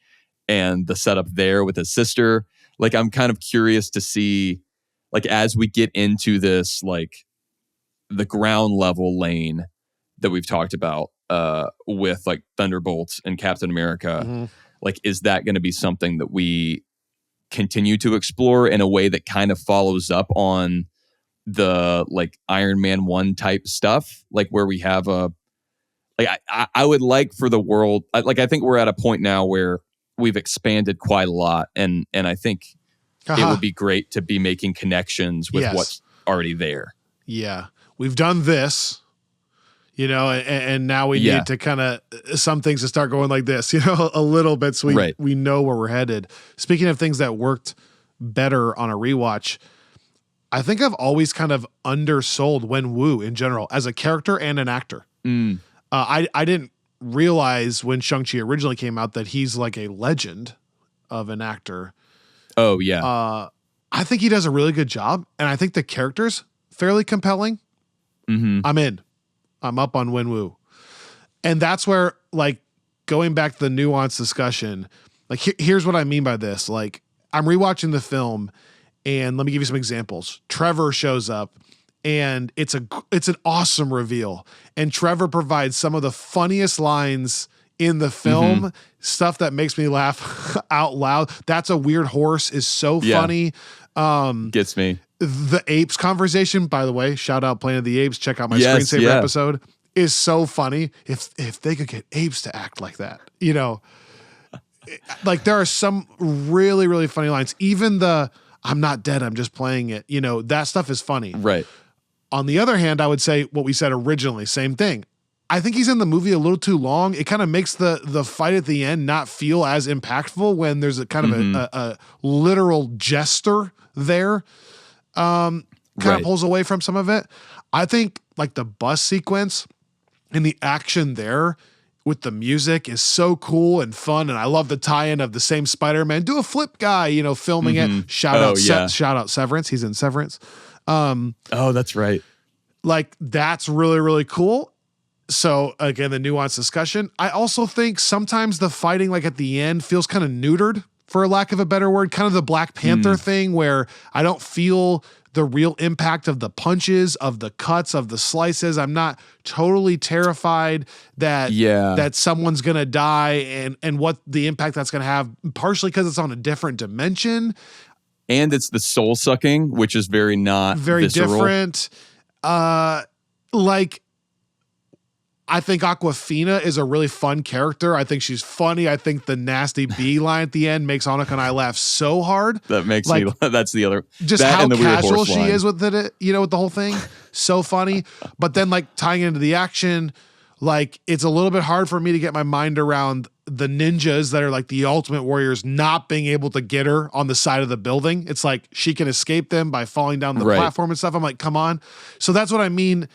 and the setup there with his sister. Like, I'm kind of curious to see, like, as we get into this, like, the ground level lane that we've talked about with, like, Thunderbolts and Captain America, like, is that going to be something that we continue to explore in a way that kind of follows up on the, like, Iron Man 1 type stuff? Like, where we have I would like for the world, I think we're at a point now where we've expanded quite a lot, and I think it would be great to be making connections with what's already there.
Yeah, we've done this, and now we need to kind of some things to start going like this, a little bit, so we know where we're headed. Speaking of things that worked better on a rewatch, I think I've always kind of undersold Wenwu in general as a character and an actor. I didn't realize when Shang-Chi originally came out that he's like a legend of an actor.
Oh, yeah.
I think he does a really good job, and I think the character's fairly compelling. I'm in. I'm up on Wenwu. And that's where, like, going back to the nuanced discussion, like, here's what I mean by this. Like, I'm rewatching the film, and let me give you some examples. Trevor shows up, and it's an awesome reveal. And Trevor provides some of the funniest lines in the film, stuff that makes me laugh out loud. That's a Weird Horse is so funny.
Gets me.
The apes conversation, by the way, shout out Planet of the Apes. Check out my screensaver episode. Is so funny. If they could get apes to act like that, you know, like there are some really, really funny lines. Even the "I'm not dead, I'm just playing it," you know, that stuff is funny.
Right.
On the other hand, I would say what we said originally, same thing. I think he's in the movie a little too long. It kind of makes the fight at the end not feel as impactful when there's a kind of a literal jester there. Kind of pulls away from some of it. I think like the bus sequence and the action there with the music is so cool and fun. And I love the tie-in of the same Spider-Man. Do a flip guy, you know, filming it. Shout out Severance. He's in Severance.
Oh, that's right.
Like that's really, really cool. So again, the nuanced discussion. I also think sometimes the fighting like at the end feels kind of neutered, for lack of a better word, kind of the Black Panther thing where I don't feel the real impact of the punches, of the cuts, of the slices. I'm not totally terrified that someone's going to die and what the impact that's going to have, partially because it's on a different dimension.
And it's the soul sucking, which is very visceral.
Different. Like, I think Aquafina is a really fun character. I think she's funny. I think the nasty bee line at the end makes Annika and I laugh so hard.
That makes me, that's the other.
Just how casual she is with it, you know, with the whole thing. So funny. But then like tying into the action, like it's a little bit hard for me to get my mind around the ninjas that are like the ultimate warriors not being able to get her on the side of the building. It's like she can escape them by falling down the platform and stuff. I'm like, come on. So that's what I mean.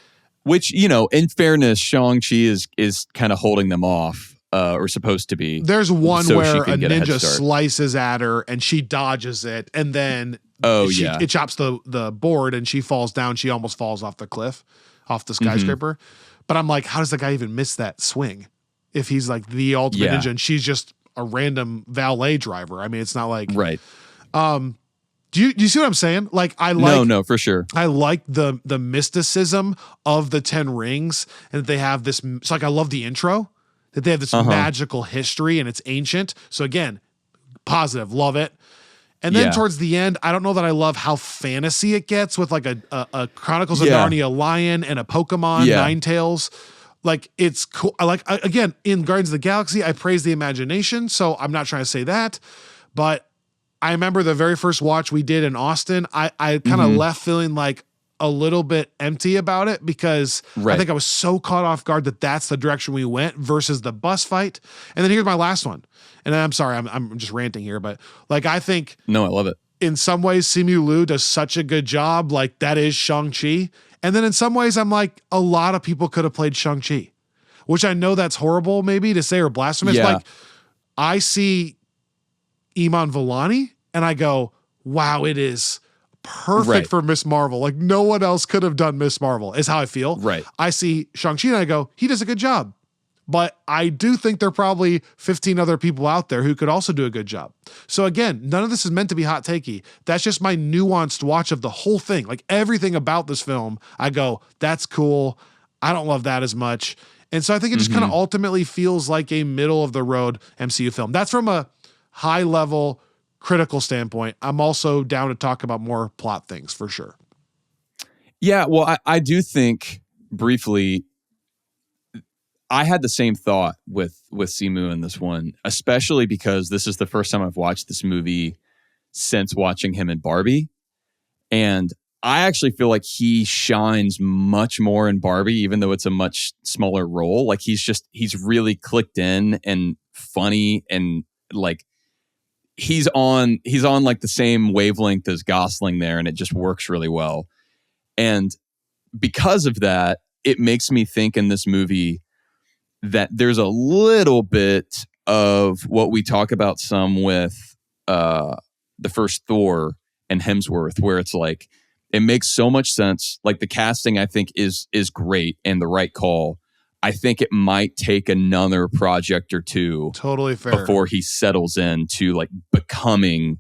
Which, you know, in fairness, Shang-Chi is kind of holding them off, or supposed to be.
There's one where a ninja slices at her and she dodges it, and then it chops the board and she falls down. She almost falls off the cliff, off the skyscraper. But I'm like, how does the guy even miss that swing if he's like the ultimate ninja and she's just a random valet driver? I mean, it's not like Do you see what I'm saying? Like I like
no for sure.
I like the mysticism of the 10 rings and that they have this. It's like I love the intro that they have this magical history and it's ancient. So again, positive, love it. And then towards the end, I don't know that I love how fantasy it gets with like a Chronicles of Narnia lion and a Pokemon Ninetales. Like it's cool. Again, in Guardians of the Galaxy, I praise the imagination. So I'm not trying to say that, but I remember the very first watch we did in Austin, I kind of left feeling like a little bit empty about it because I think I was so caught off guard that that's the direction we went versus the bus fight. And then here's my last one. And I'm sorry, I'm just ranting here, but like I think
I love it.
In some ways, Simu Liu does such a good job. Like that is Shang-Chi. And then in some ways, I'm like, a lot of people could have played Shang-Chi, which I know that's horrible maybe to say or blasphemous. Like I see Iman Vellani, and I go, wow, it is perfect for Miss Marvel. Like no one else could have done Miss Marvel is how I feel.
Right.
I see Shang-Chi and I go, he does a good job. But I do think there are probably 15 other people out there who could also do a good job. So again, none of this is meant to be hot takey. That's just my nuanced watch of the whole thing. Like everything about this film, I go, that's cool. I don't love that as much. And so I think it just kind of ultimately feels like a middle of the road MCU film. That's from a high level critical standpoint. I'm also down to talk about more plot things for sure.
Yeah, well, I do think briefly, I had the same thought with Simu in this one, especially because this is the first time I've watched this movie since watching him in Barbie. And I actually feel like he shines much more in Barbie, even though it's a much smaller role. Like he's really clicked in and funny and like, he's on like the same wavelength as Gosling there, and it just works really well. And because of that, it makes me think in this movie that there's a little bit of what we talk about some with the first Thor and Hemsworth, where it's like it makes so much sense. Like the casting, I think is great and the right call. I think it might take another project or two,
totally fair,
before he settles into like becoming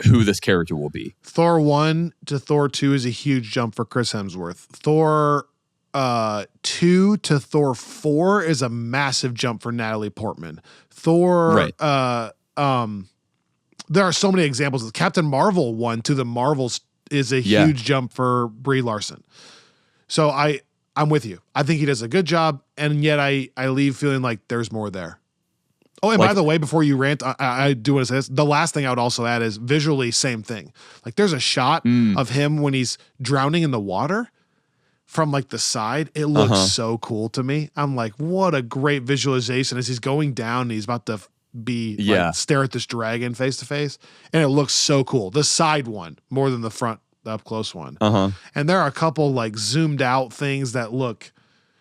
who this character will be.
Thor 1 to Thor 2 is a huge jump for Chris Hemsworth. Thor 2 to Thor 4 is a massive jump for Natalie Portman. Thor,
right.
There are so many examples. The Captain Marvel 1 to the Marvels is a huge jump for Brie Larson. So I'm with you. I think he does a good job, and yet I leave feeling like there's more there. Oh, and by the way, before you rant, I do want to say this. The last thing I would also add is visually, same thing. Like there's a shot of him when he's drowning in the water from like the side. It looks so cool to me. I'm like, what a great visualization as he's going down and he's about to like, stare at this dragon face to face. And it looks so cool. The side one more than the front, the up close one. And there are a couple like zoomed out things that look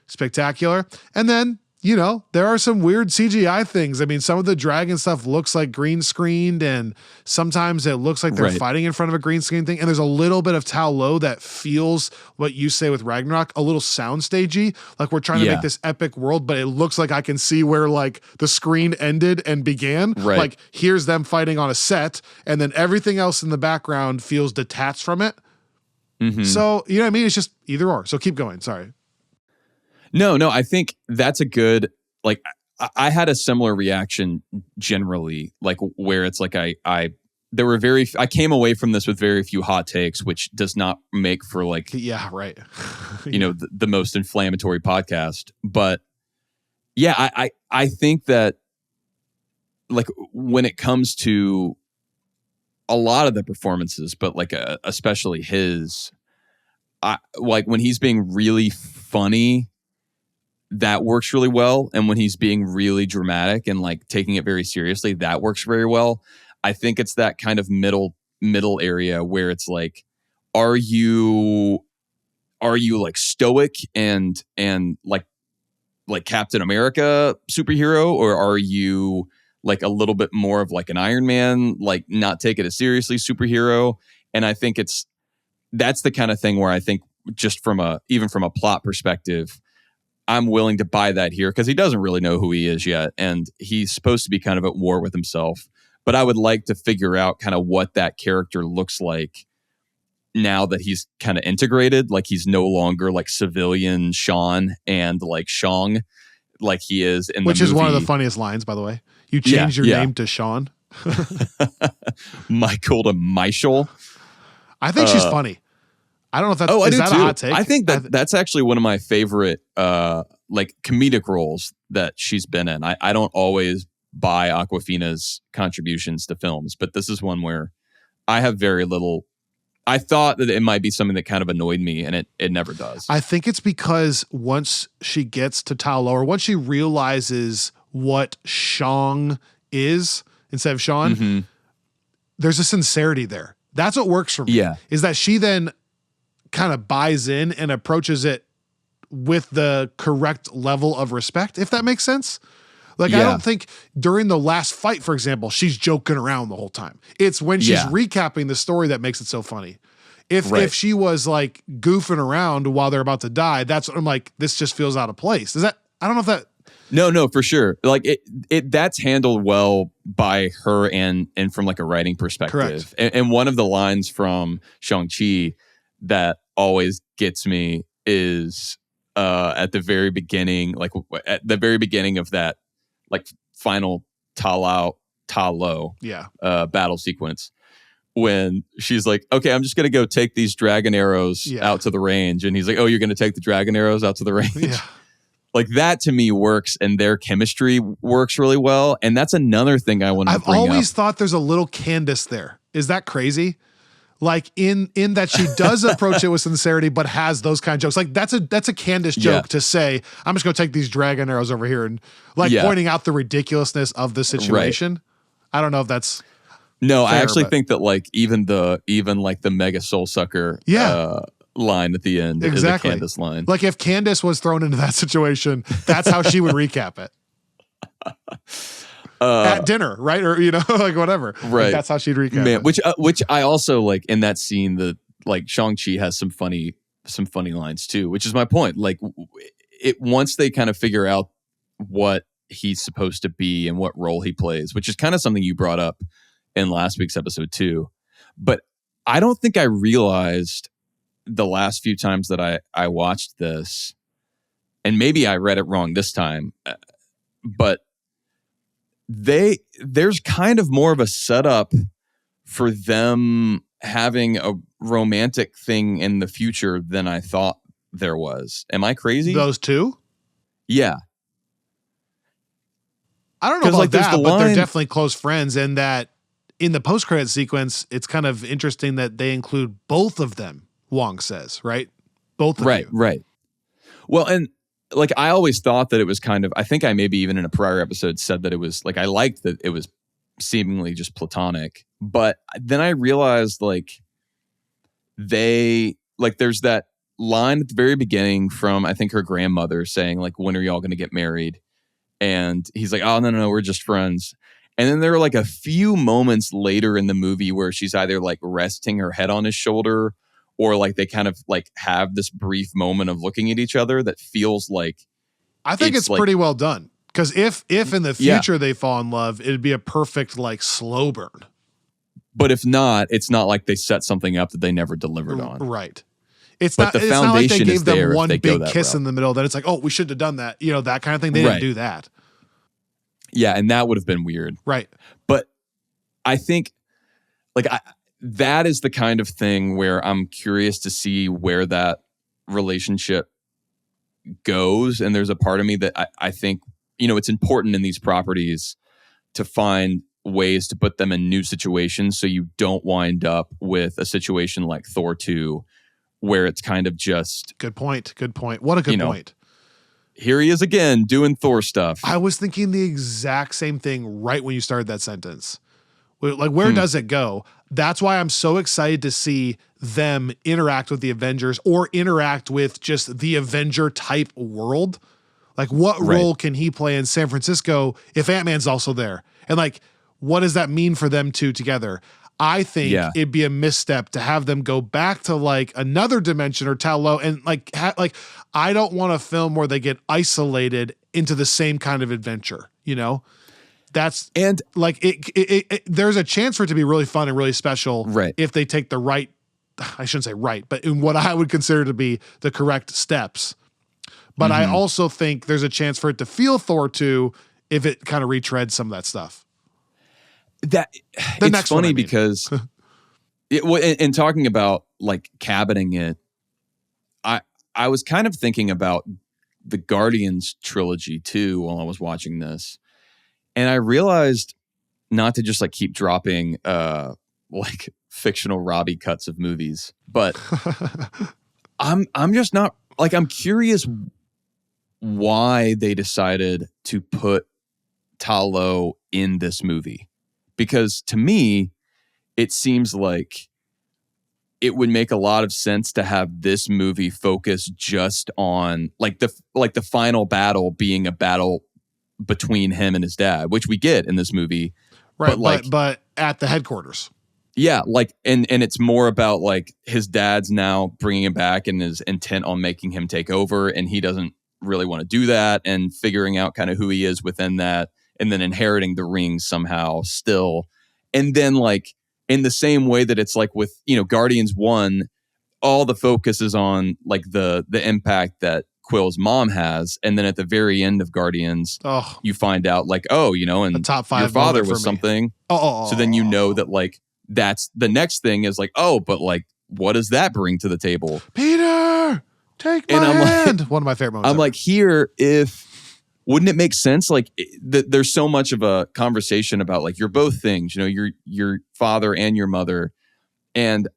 spectacular. And then, you know, there are some weird CGI things. I mean, some of the dragon stuff looks like green screened, and sometimes it looks like they're fighting in front of a green screen thing. And there's a little bit of Tao Lo that feels what you say with Ragnarok, a little soundstagey. Like we're trying to make this epic world, but it looks like I can see where like the screen ended and began. Like here's them fighting on a set, and then everything else in the background feels detached from it. So, you know what I mean? It's just either or. So keep going. Sorry.
No, I think that's a good, like, I had a similar reaction generally, like where it's like I came away from this with very few hot takes, which does not make for like, you know, the most inflammatory podcast. But yeah, I think that like when it comes to a lot of the performances, but like especially his, like when he's being really funny, that works really well. And when he's being really dramatic and like taking it very seriously, that works very well. I think it's that kind of middle area where it's like, are you like stoic and like Captain America superhero, or are you like a little bit more of like an Iron Man, like not take it as seriously superhero? And I think that's the kind of thing where I think just even from a plot perspective, I'm willing to buy that here because he doesn't really know who he is yet. And he's supposed to be kind of at war with himself. But I would like to figure out kind of what that character looks like now that he's kind of integrated. Like he's no longer like civilian Sean and like Shang like he is in the movie.
Which is one of the funniest lines, by the way. You changed your name to Sean.
Michael to Michael.
I think she's funny. I don't know if that's is that a hot take?
I think that's actually one of my favorite like comedic roles that she's been in. I don't always buy Awkwafina's contributions to films, but this is one where I have very little. I thought that it might be something that kind of annoyed me, and it never does.
I think it's because once she gets to Tao Lo, or once she realizes what Shang is instead of Sean, there's a sincerity there. That's what works for me.
Yeah.
Is that she then kind of buys in and approaches it with the correct level of respect, if that makes sense. Like, I don't think during the last fight, for example, she's joking around the whole time. It's when she's recapping the story that makes it so funny. If she was like goofing around while they're about to die, that's what I'm like, this just feels out of place. Is that, I don't know if that.
No, for sure. Like it that's handled well by her and from like a writing perspective.
Correct.
And one of the lines from Shang-Chi that always gets me is at the very beginning, like at the very beginning of that like final Ta Lo battle sequence, when she's like, okay, I'm just gonna go take these dragon arrows out to the range, and he's like, oh, you're gonna take the dragon arrows out to the range. Like that to me works, and their chemistry works really well. And that's another thing I want to bring up.
I've always thought there's a little Candace there. Is that crazy? Like in that she does approach it with sincerity, but has those kind of jokes. Like that's a Candace joke to say, I'm just going to take these dragon arrows over here and like pointing out the ridiculousness of the situation. I don't know if that's
No,
fair,
I actually
but-
think that like even like the mega soul sucker line at the end
exactly.
is a Candace line.
Like if Candace was thrown into that situation, that's how she would recap it. At dinner, right? Or, like whatever.
Right.
Like that's how she'd recap it.
Which I also like in that scene that like Shang-Chi has some funny lines too, which is my point. Like once they kind of figure out what he's supposed to be and what role he plays, which is kind of something you brought up in last week's episode too. But I don't think I realized the last few times that I watched this, and maybe I read it wrong this time, but there's kind of more of a setup for them having a romantic thing in the future than I thought there was. Am I crazy?
Those two?
Yeah.
I don't know about that, but they're definitely close friends, and that in the post-credit sequence, it's kind of interesting that they include both of them, Wong says, right? Both of you.
Right. Well, and like I always thought that it was kind of, I think I maybe even in a prior episode said that it was like, I liked that it was seemingly just platonic, but then I realized like there's that line at the very beginning from, I think her grandmother saying like, when are y'all going to get married? And he's like, oh, no, we're just friends. And then there are like a few moments later in the movie where she's either like resting her head on his shoulder or like they kind of like have this brief moment of looking at each other that feels like.
I think it's like, pretty well done. Because if in the future they fall in love, it'd be a perfect like slow burn.
But if not, it's not like they set something up that they never delivered on.
Right. It's
not like they gave them
one big kiss in the middle that it's like, oh, we should have done that. That kind of thing. They didn't do that.
Yeah, and that would have been weird.
Right.
But I think that is the kind of thing where I'm curious to see where that relationship goes. And there's a part of me that I think, it's important in these properties to find ways to put them in new situations so you don't wind up with a situation like Thor 2 where it's kind of just...
Good point. What a good point.
Here he is again doing Thor stuff.
I was thinking the exact same thing right when you started that sentence. Like, where does it go? That's why I'm so excited to see them interact with the Avengers or interact with just the Avenger type world. Like, what role can he play in San Francisco if Ant-Man's also there? And like, what does that mean for them two together? I think it'd be a misstep to have them go back to like another dimension or Talo and like I don't want a film where they get isolated into the same kind of adventure, That's
and
like it there's a chance for it to be really fun and really special if they take the right, I shouldn't say right, but in what I would consider to be the correct steps. But I also think there's a chance for it to feel Thor 2 if it kind of retreads some of that stuff.
It's funny because in talking about like cabining it, I was kind of thinking about the Guardians trilogy too while I was watching this, and I realized not to just like keep dropping like fictional Robbie cuts of movies, but I'm just not like, I'm curious why they decided to put Talo in this movie. Because to me, it seems like it would make a lot of sense to have this movie focus just on like the final battle being a battle between him and his dad, which we get in this movie.
Right, but at the headquarters.
Yeah, like and it's more about like his dad's now bringing him back and is intent on making him take over, and he doesn't really want to do that, and figuring out kind of who he is within that. And then inheriting the rings somehow still. And then like in the same way that it's like with, Guardians 1, all the focus is on like the impact that Quill's mom has. And then at the very end of Guardians, you find out like, and
the top 5
your father was something. So then that like, that's the next thing is like, but like, what does that bring to the table?
Peter, take my hand. One of my favorite moments.
I'm like, wouldn't it make sense? Like there's so much of a conversation about like, you're both things, your father and your mother. And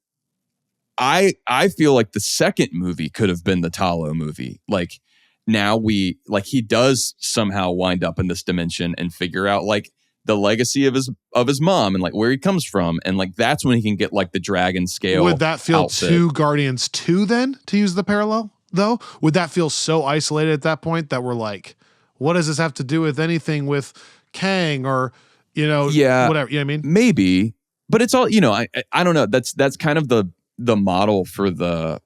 I feel like the second movie could have been the Talo movie. Like now he does somehow wind up in this dimension and figure out like the legacy of his mom and like where he comes from, and like that's when he can get like the dragon scale.
Would that feel
outfit.
too Guardians 2 then, to use the parallel though? Would that feel so isolated at that point that we're like, what does this have to do with anything with Kang or, whatever, you know what I mean?
Maybe, but it's all, I don't know. That's kind of the model for the,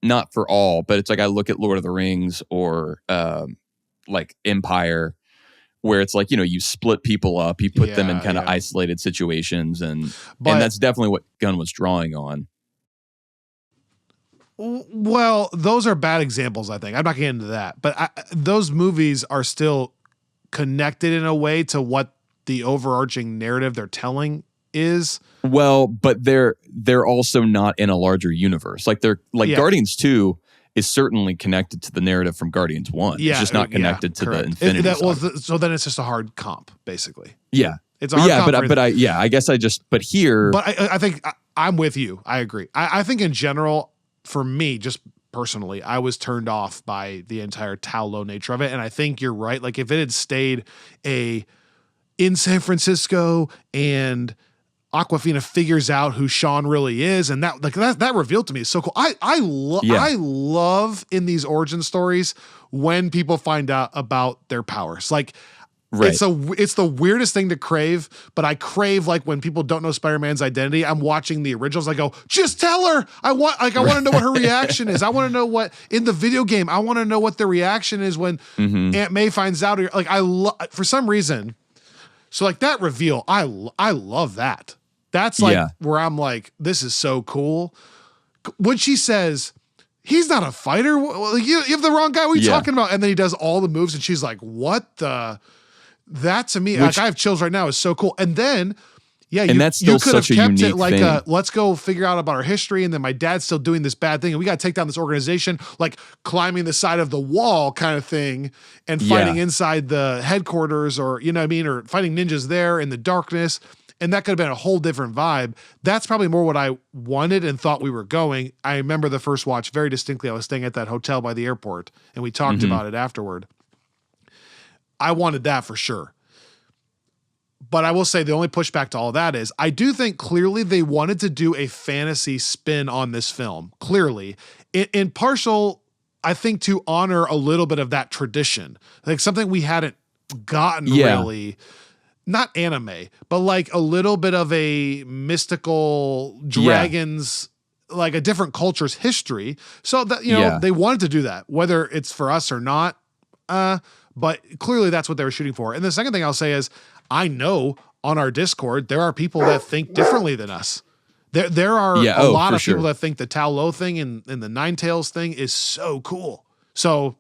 not for all, but it's like I look at Lord of the Rings or like Empire, where it's like, you split people up, you put them in kind of isolated situations, and that's definitely what Gunn was drawing on.
Well, those are bad examples, I think. I'm not getting into that. But those movies are still connected in a way to what the overarching narrative they're telling is.
Well, but they're also not in a larger universe. Like Guardians 2 is certainly connected to the narrative from Guardians 1.
Yeah,
it's just not connected to the Infinity Saga.
So then it's just a hard comp, basically.
Yeah.
It's a hard comp.
But here.
But I think I'm with you. I agree. I think in general, for me, just personally, I was turned off by the entire Tao-Lo nature of it. And I think you're right. Like if it had stayed in San Francisco and Awkwafina figures out who Sean really is, and that revealed to me is so cool. I love in these origin stories when people find out about their powers. Like
right.
it's the weirdest thing to crave, but I crave like when people don't know Spider-Man's identity. I'm watching the originals. I go, just tell her. I want to know what her reaction is. I want to know what in the video game. I want to know what the reaction is when Aunt May finds out. Like for some reason. So like that reveal, I love that. That's like where I'm like, this is so cool. When she says, he's not a fighter. You have the wrong guy. What are you talking about? And then he does all the moves and she's like, what the? That to me, like I have chills right now, is so cool. And then,
that's still
you could have
such a
kept
unique
it like
thing.
Let's go figure out about our history. And then my dad's still doing this bad thing. And we got to take down this organization, like climbing the side of the wall kind of thing and fighting inside the headquarters or, you know what I mean? Or fighting ninjas there in the darkness. And that could have been a whole different vibe. That's probably more what I wanted and thought we were going. I remember the first watch very distinctly. I was staying at that hotel by the airport and we talked about it afterward. I wanted that for sure. But I will say the only pushback to all of that is I do think clearly they wanted to do a fantasy spin on this film. Clearly. In partial, I think to honor a little bit of that tradition. Like something we hadn't gotten really. Not anime, but like a little bit of a mystical dragons, like a different culture's history. So that, they wanted to do that, whether it's for us or not. But clearly that's what they were shooting for. And the second thing I'll say is I know on our Discord, there are people that think differently than us. There are a lot of people that think the Tao-Lo thing and the Nine Tails thing is so cool. So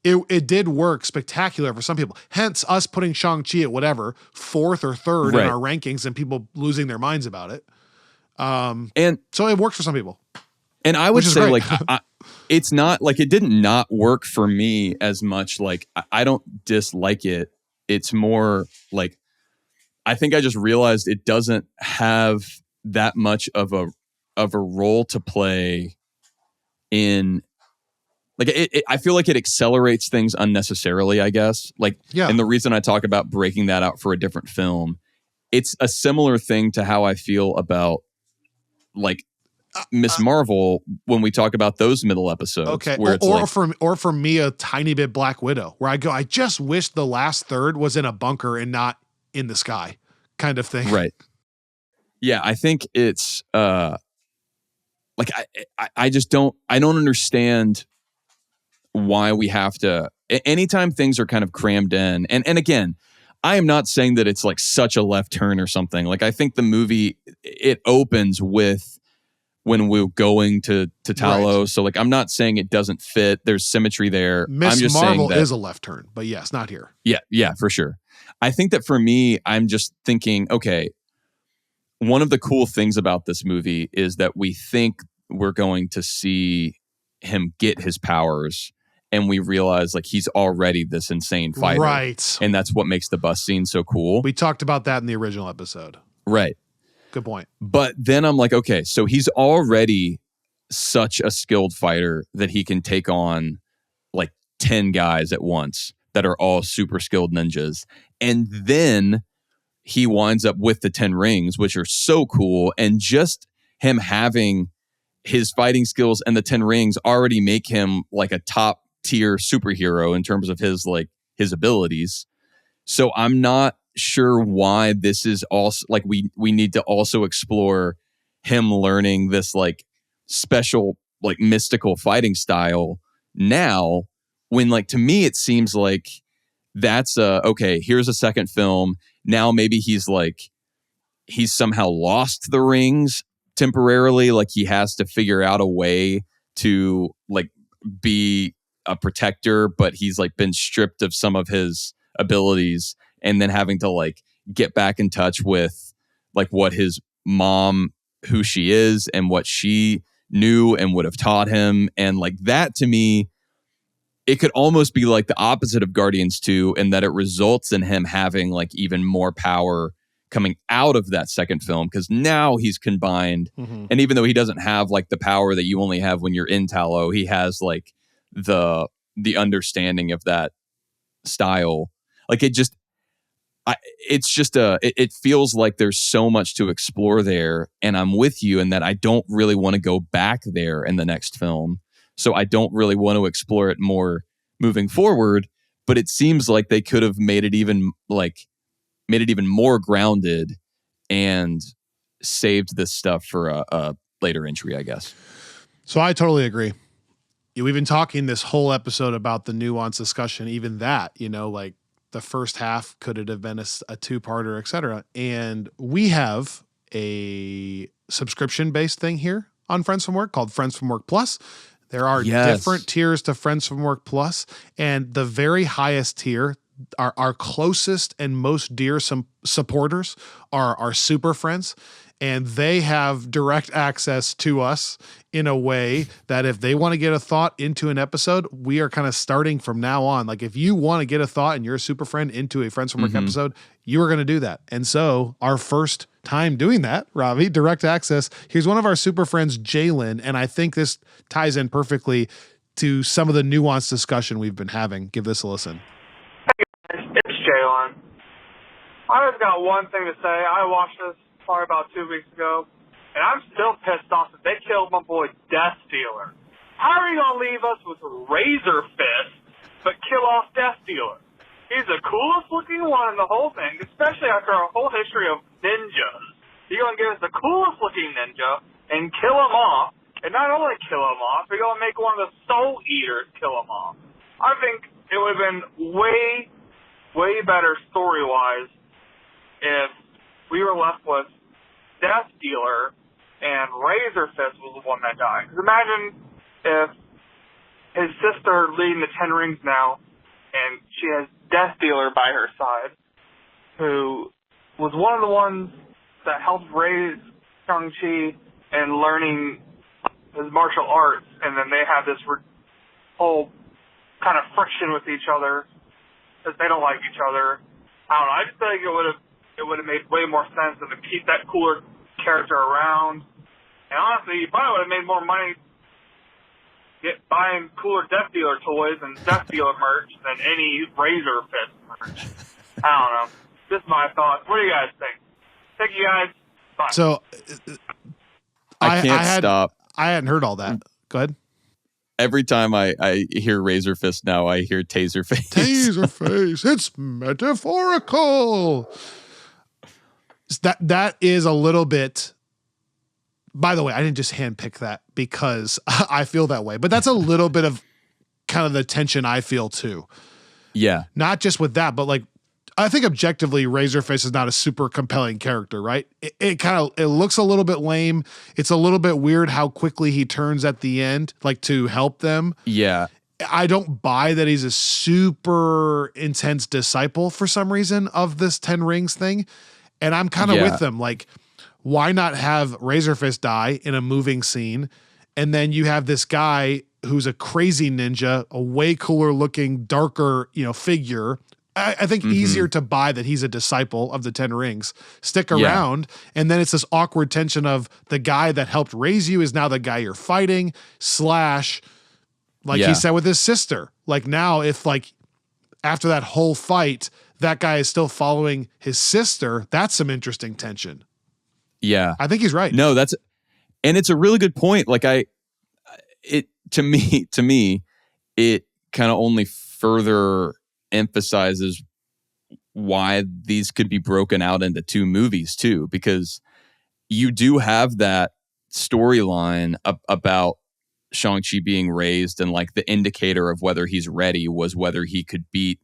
it did work spectacular for some people. Hence us putting Shang-Chi at whatever, 4th or 3rd in our rankings and people losing their minds about it. And so it works for some people.
And I would say like, it's not like it didn't not work for me as much. Like I don't dislike it. It's more like, I think I just realized it doesn't have that much of a role to play in. Like I feel like it accelerates things unnecessarily, I guess. Like, and the reason I talk about breaking that out for a different film, it's a similar thing to how I feel about like Miss Marvel when we talk about those middle episodes.
Okay,
where it's
or for me, a tiny bit Black Widow, where I go, I just wish the last third was in a bunker and not in the sky, kind of thing.
Right. Yeah, I think it's like I just don't understand why we have to, anytime things are kind of crammed in, and again, I am not saying that it's like such a left turn or something. Like I think the movie, it opens with when we're going to Tao-Lo. Right. So like, I'm not saying it doesn't fit. There's symmetry there.
Miss
I'm just
Marvel
saying that,
is a left turn, but yes, not here.
Yeah, for sure. I think that for me, I'm just thinking, okay, one of the cool things about this movie is that we think we're going to see him get his powers. And we realize like he's already this insane fighter.
Right.
And that's what makes the bus scene so cool.
We talked about that in the original episode.
Right.
Good point.
But then I'm like, okay, so he's already such a skilled fighter that he can take on like 10 guys at once. that are all super skilled ninjas. And then he winds up with the 10 rings, which are so cool. And just him having his fighting skills and the 10 rings already make him like a top tier superhero in terms of his abilities. So I'm not sure why this is also like we need to also explore him learning this like special like mystical fighting style now, when like to me it seems like that's okay, here's a second film. Now maybe he's somehow lost the rings temporarily, like he has to figure out a way to like be a protector, but he's like been stripped of some of his abilities, and then having to like get back in touch with like what his mom, who she is and what she knew and would have taught him. And like that to me, it could almost be like the opposite of Guardians 2 in that it results in him having like even more power coming out of that second film, because now he's combined. And even though he doesn't have like the power that you only have when you're in Talo, he has like the understanding of that style. Like it just it feels like there's so much to explore there, and I'm with you in that I don't really want to go back there in the next film. So I don't really want to explore it more moving forward, but it seems like they could have made it even more grounded and saved this stuff for a later entry, I guess.
So I totally agree. We've been talking this whole episode about the nuance discussion, even that, like the first half, could it have been a two-parter, et cetera. And we have a subscription-based thing here on Friends from Work called Friends from Work Plus. There are different tiers to Friends from Work Plus, and the very highest tier, our closest and most dear supporters are our super friends, and they have direct access to us in a way that if they want to get a thought into an episode, we are kind of starting from now on. Like if you want to get a thought and you're a super friend into a Friends from Work episode, you are going to do that. And so our first time doing that, Robbie, direct access, here's one of our super friends, Jalen, and I think this ties in perfectly to some of the nuanced discussion we've been having. Give this a listen.
It's Jalen. I just got one thing to say. I watched this probably about 2 weeks ago, and I'm still pissed off that they killed my boy Death Dealer. How are you going to leave us with Razor Fist but kill off Death Dealer? He's the coolest looking one in the whole thing, especially after our whole history of ninjas. You're going to give us the coolest looking ninja and kill him off, and not only kill him off, you're going to make one of the Soul Eaters kill him off. I think it would have been way better story-wise if we were left with Death Dealer and Razor Fist was the one that died. Because imagine if his sister leading the 10 Rings now, and she has Death Dealer by her side, who was one of the ones that helped raise Shang-Chi and learning his martial arts, and then they have this whole kind of friction with each other because they don't like each other. I don't know. I just think it would have made way more sense than to keep that cooler character around. And honestly, you probably would have made more money buying cooler Death Dealer toys and Death Dealer merch than any Razor Fist merch. I don't know. Just my thoughts. What do you guys think? Thank you guys. Bye.
So
I can't stop.
I hadn't heard all that. Go ahead.
Every time I hear Razor Fist now, I hear Taser Face.
Taser Face. It's metaphorical. That is a little bit. By the way, I didn't just handpick that because I feel that way, but that's a little bit of kind of the tension I feel too.
Yeah.
Not just with that, but like, I think objectively Razorface is not a super compelling character, right? It looks a little bit lame. It's a little bit weird how quickly he turns at the end, like to help them.
Yeah.
I don't buy that he's a super intense disciple for some reason of this 10 Rings thing. And I'm kind of with them. Like, why not have Razorfist die in a moving scene? And then you have this guy who's a crazy ninja, a way cooler looking, darker, figure. I think easier to buy that he's a disciple of the 10 Rings. Stick around. And then it's this awkward tension of the guy that helped raise you is now the guy you're fighting / like he said with his sister. Like now if like after that whole fight, that guy is still following his sister. That's some interesting tension.
Yeah.
I think he's right.
No, and it's a really good point. Like to me, it kind of only further emphasizes why these could be broken out into two movies too, because you do have that storyline about Shang-Chi being raised, and like the indicator of whether he's ready was whether he could beat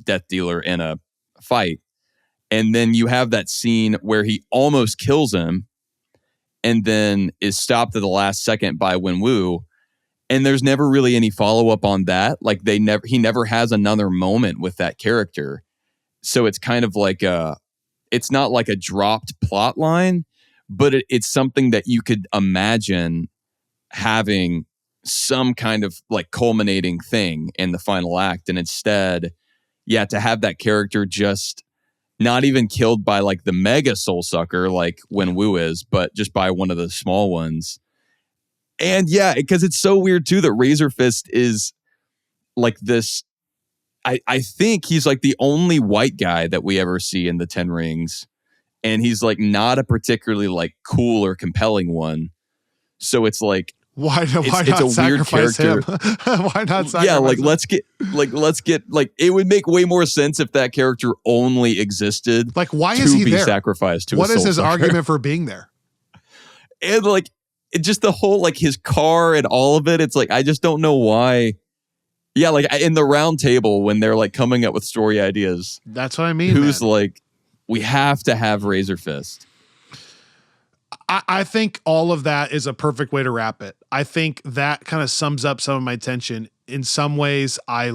Death Dealer in a fight. And then you have that scene where he almost kills him and then is stopped at the last second by Wenwu. And there's never really any follow-up on that. Like he never has another moment with that character. So it's kind of like it's not like a dropped plot line, but it's something that you could imagine having some kind of like culminating thing in the final act. And instead, to have that character just not even killed by like the mega soul sucker like Wenwu is, but just by one of the small ones. And because it's so weird too that Razor Fist is like this. I think he's like the only white guy that we ever see in the Ten Rings. And he's like not a particularly like cool or compelling one. So it's like,
why not
it's a
sacrifice
weird
him?
character.
Why not sacrifice
Yeah, like
him?
let's get it would make way more sense if that character only existed.
Like, why is he
be
there?
sacrificed to
what
a
is
soul
his
sucker.
argument for being there?
And like it just the whole like his car and all of it. It's like I just don't know why. Yeah, like in the round table when they're like coming up with story ideas.
That's what I mean.
Who's
man.
like, we have to have Razor Fist.
I think all of that is a perfect way to wrap it. I think that kind of sums up some of my tension. In some ways, I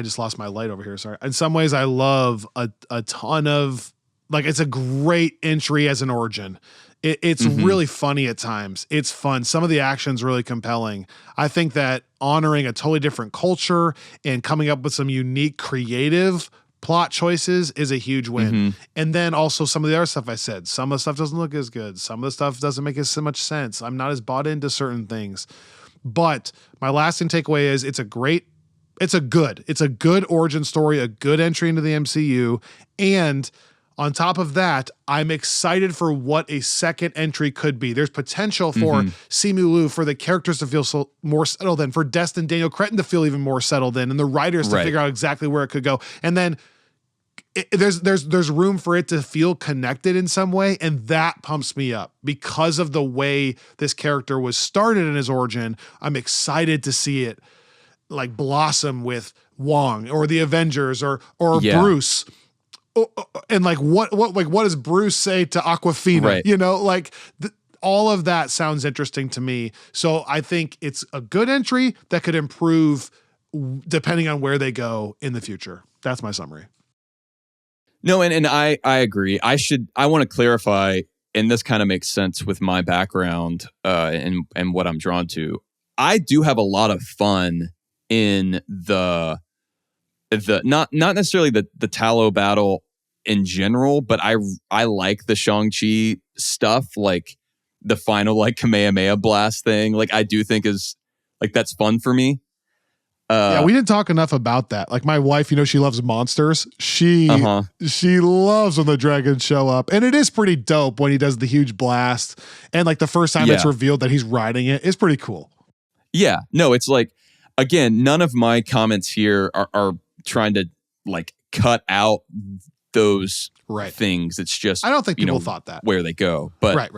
just lost my light over here. Sorry. In some ways, I love a ton of, like, it's a great entry as an origin. It's really funny at times. It's fun. Some of the action's really compelling. I think that honoring a totally different culture and coming up with some unique, creative plot choices is a huge win. And then also some of the other stuff I said. Some of the stuff doesn't look as good. Some of the stuff doesn't make as much sense. I'm not as bought into certain things. But my lasting takeaway is it's a good origin story, a good entry into the MCU. And on top of that, I'm excited for what a second entry could be. There's potential for Simu Liu, for the characters to feel more settled in, for Destin Daniel Cretton to feel even more settled in, and the writers to figure out exactly where it could go. And then there's room for it to feel connected in some way, and that pumps me up because of the way this character was started in his origin. I'm excited to see it like blossom with Wong or the Avengers or Bruce. And like what does Bruce say to Aquafina?
Right.
You know, like all of that sounds interesting to me. So I think it's a good entry that could improve depending on where they go in the future. That's my summary.
No, and I agree. I want to clarify, and this kind of makes sense with my background and what I'm drawn to. I do have a lot of fun in the not necessarily the Tallow battle in general, but I like the Shang-Chi stuff, like the final like Kamehameha blast thing. Like I do think is like that's fun for me.
We didn't talk enough about that. Like my wife, you know, she loves monsters. She loves when the dragons show up, and it is pretty dope when he does the huge blast. And like the first time it's revealed that he's riding it is pretty cool. Yeah,
no, it's like again, none of my comments here are trying to like cut out those things. It's just
I don't think people thought that
where they go, but
right.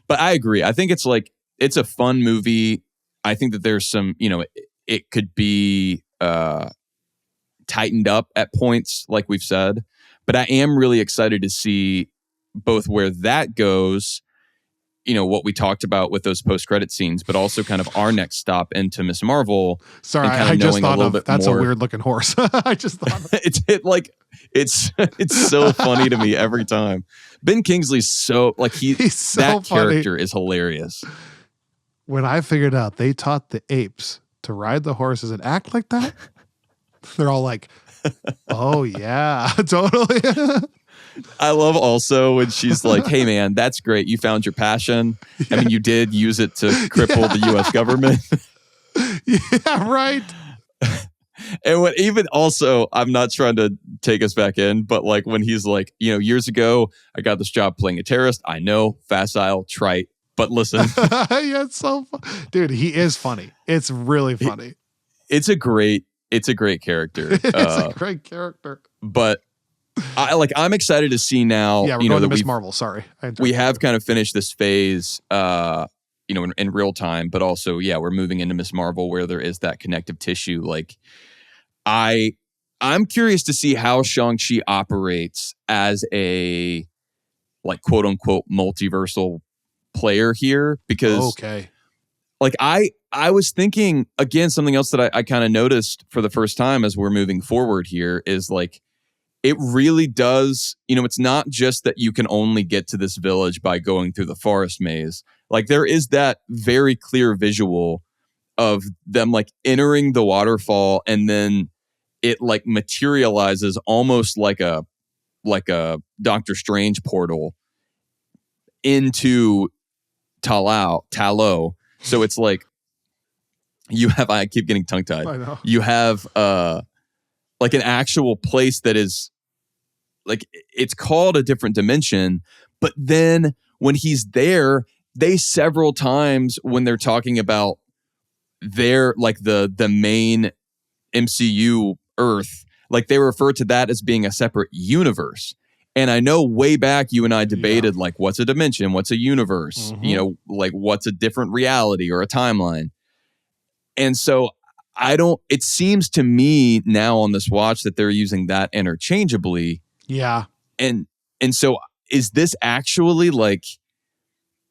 But I agree. I think it's like it's a fun movie. I think that there's some, it could be tightened up at points, like we've said. But I am really excited to see both where that goes, what we talked about with those post-credit scenes, but also kind of our next stop into Miss Marvel.
Sorry, I just thought of that's more. A weird-looking horse. I just thought
it's so funny to me every time. Ben Kingsley's so like he's so that funny. Character is hilarious.
When I figured out they taught the apes to ride the horses and act like that, they're all like, oh yeah, totally.
I love also when she's like, hey man, that's great. You found your passion. I mean, you did use it to cripple the US government.
Yeah, right.
And what even also, I'm not trying to take us back in, but like when he's like, years ago, I got this job playing a terrorist. I know, facile, trite, but listen.
Yeah, it's so fun. Dude, he is funny. It's really funny.
It's a great character.
It's a great character.
But I'm excited to see now.
Yeah, we're going to Miss Marvel. Sorry.
We have kind of finished this phase, in real time, but also, we're moving into Miss Marvel where there is that connective tissue. Like, I'm curious to see how Shang-Chi operates as a quote unquote multiversal player here, because I was thinking again, something else that I kind of noticed for the first time as we're moving forward here is like, it really does, it's not just that you can only get to this village by going through the forest maze. Like there is that very clear visual of them like entering the waterfall, and then it like materializes almost like a Doctor Strange portal into Tallow. So it's like you have, I keep getting tongue tied.
I know.
You have like an actual place that is like, it's called a different dimension, but then when he's there, they several times when they're talking about their like the main MCU Earth, like they refer to that as being a separate universe. And I know way back you and I debated like what's a dimension, what's a universe, like what's a different reality or a timeline. And so it seems to me now on this watch that they're using that interchangeably.
Yeah.
And so is this actually like,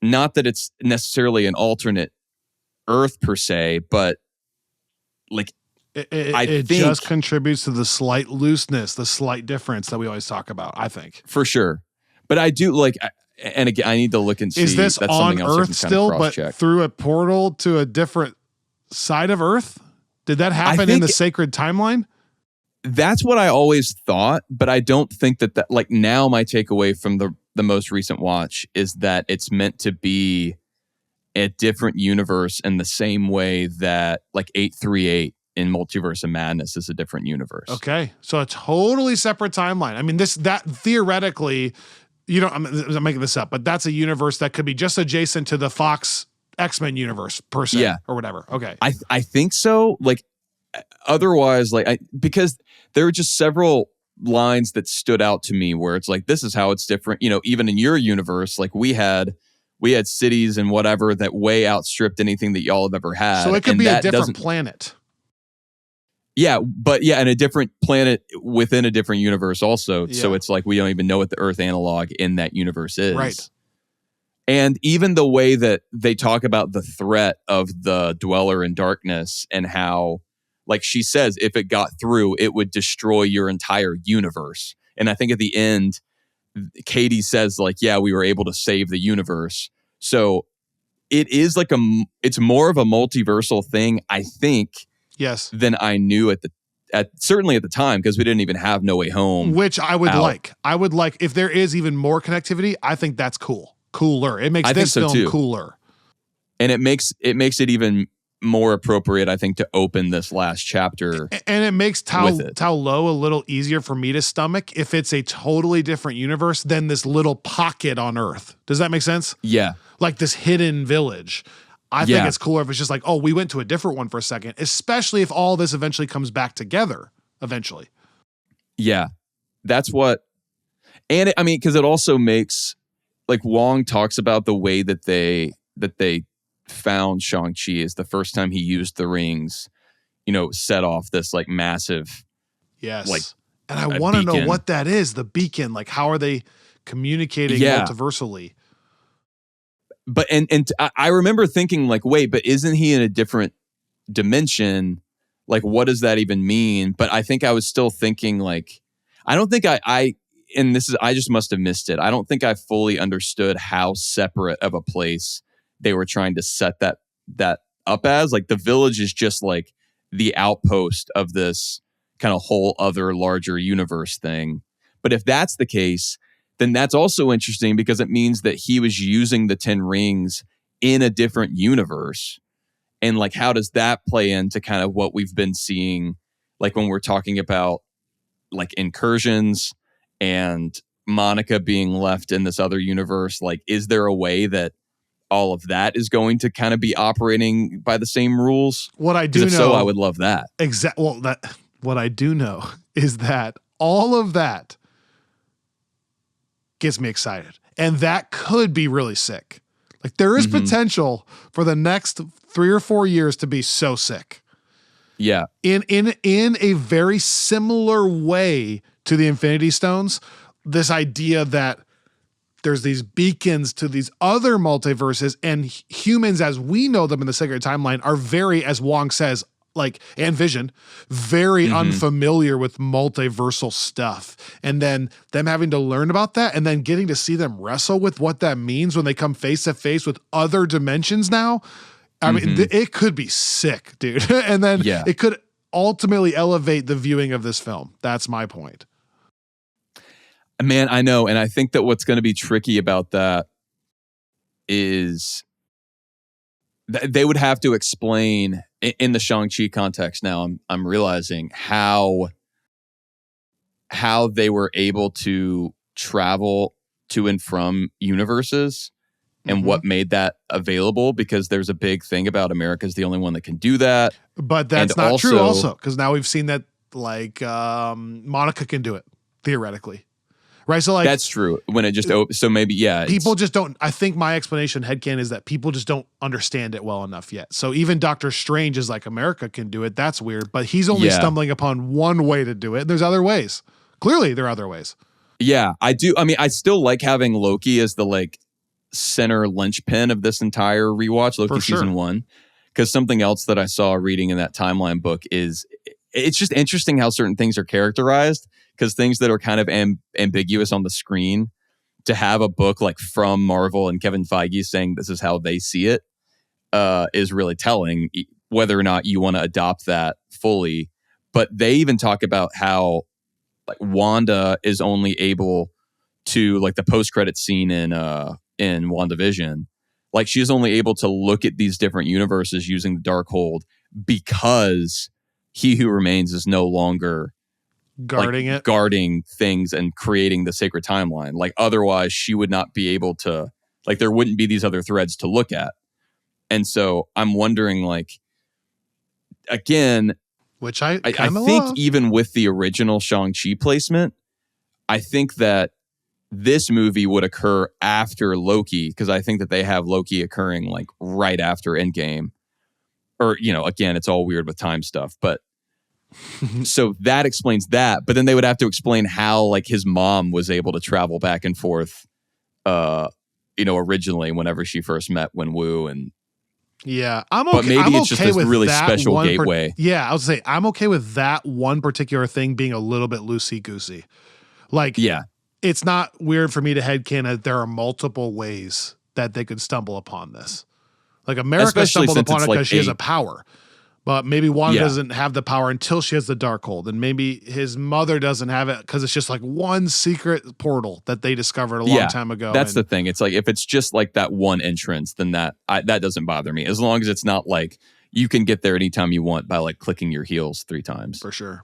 not that it's necessarily an alternate Earth per se, but like
it just contributes to the slight looseness, the slight difference that we always talk about, I think.
For sure. But I do like, and again, I need to look and see.
Is this
that's
on
else
Earth still, but through a portal to a different side of Earth? Did that happen in the sacred timeline?
That's what I always thought, but I don't think that like now my takeaway from the most recent watch is that it's meant to be a different universe in the same way that like 838 in Multiverse of Madness is a different universe.
Okay. So a totally separate timeline. I mean, that theoretically, I'm making this up, but that's a universe that could be just adjacent to the Fox X-Men universe per se, or whatever. Okay.
I think so. Like otherwise, because there were just several lines that stood out to me where it's like, this is how it's different. Even in your universe, like we had cities and whatever that way outstripped anything that y'all have ever had.
So it could be a different planet.
Yeah, but and a different planet within a different universe also. Yeah. So it's like we don't even know what the Earth analog in that universe is.
Right.
And even the way that they talk about the threat of the Dweller in Darkness and how, like she says, if it got through, it would destroy your entire universe. And I think at the end, Katie says like, yeah, we were able to save the universe. So it is like it's more of a multiversal thing, I think.
Yes.
Than I knew certainly at the time, because we didn't even have No Way Home.
Which I would like. I would like if there is even more connectivity. I think that's cool. Cooler. It makes this film too. Cooler.
And it makes it even more appropriate, I think, to open this last chapter.
And it makes Tao Lo a little easier for me to stomach if it's a totally different universe than this little pocket on Earth. Does that make sense?
Yeah.
Like this hidden village. I think it's cooler if it's just like, oh, we went to a different one for a second, especially if all this eventually comes back together eventually.
Yeah, that's what. And because it also makes, like Wong talks about the way that they found Shang-Chi is the first time he used the rings, set off this like massive.
Yes. Like, and I want to know what that is. The beacon, like how are they communicating multiversally?
But and I remember thinking like, wait, but isn't he in a different dimension? Like, what does that even mean? But I think I was still thinking like, I don't think I just must have missed it. I don't think I fully understood how separate of a place they were trying to set that up as. Like the village is just like the outpost of this kind of whole other larger universe thing. But if that's the case, then that's also interesting because it means that he was using the 10 rings in a different universe. And like, how does that play into kind of what we've been seeing like when we're talking about like incursions and Monica being left in this other universe, like, is there a way that all of that is going to kind of be operating by the same rules?
What I do know,
if so, I would love that.
What I do know is that all of that gets me excited, and that could be really sick. Like, there is potential for the next 3 or 4 years to be so sick.
Yeah.
In a very similar way to the Infinity Stones, this idea that there's these beacons to these other multiverses, and humans as we know them in the Sacred Timeline are very, as Wong says, like, and Vision, very unfamiliar with multiversal stuff. And then them having to learn about that and then getting to see them wrestle with what that means when they come face to face with other dimensions now. I mean, it could be sick, dude. And then it could ultimately elevate the viewing of this film. That's my point.
Man, I know. And I think that what's going to be tricky about that is they would have to explain in the Shang-Chi context. Now I'm realizing how they were able to travel to and from universes and what made that available, because there's a big thing about America's the only one that can do that.
But that's not true also, because now we've seen that, like, Monica can do it, theoretically. Right? So, like,
that's true. When it just so maybe,
people just don't. I think my explanation, headcanon, is that people just don't understand it well enough yet. So even Doctor Strange is like, America can do it. That's weird. But he's only stumbling upon one way to do it. There's other ways. Clearly, there are other ways.
Yeah, I do. I mean, I still like having Loki as the, like, center linchpin of this entire rewatch, Loki season 1, because something else that I saw reading in that timeline book is it's just interesting how certain things are characterized, because things that are kind of ambiguous on the screen, to have a book like from Marvel and Kevin Feige saying this is how they see it is really telling, whether or not you want to adopt that fully. But they even talk about how, like, Wanda is only able to, like, the post-credit scene in WandaVision, like, she's only able to look at these different universes using the Darkhold because He Who Remains is no longer guarding things and creating the sacred timeline. Like, otherwise she would not be able to, like, there wouldn't be these other threads to look at. And so I'm wondering, like, again,
which I
think
love.
Even with the original Shang-Chi placement, I think that this movie would occur after Loki, because I think that they have Loki occurring, like, right after Endgame. Or, you know, again, it's all weird with time stuff, but so that explains that. But then they would have to explain how, like, his mom was able to travel back and forth, originally whenever she first met Wenwu. And
I'm okay.
But maybe
I'm
it's
okay
just a
with
really
that
special gateway.
I would say I'm okay with that one particular thing being a little bit loosey-goosey. Like, it's not weird for me to headcanon that there are multiple ways that they could stumble upon this. Like, America stumbled upon it because she has a power. But maybe Wanda doesn't have the power until she has the Darkhold. And maybe his mother doesn't have it because it's just like one secret portal that they discovered a long time ago.
That's the thing. It's like, if it's just like that one entrance, then that doesn't bother me. As long as it's not like you can get there anytime you want by, like, clicking your heels 3 times.
For sure.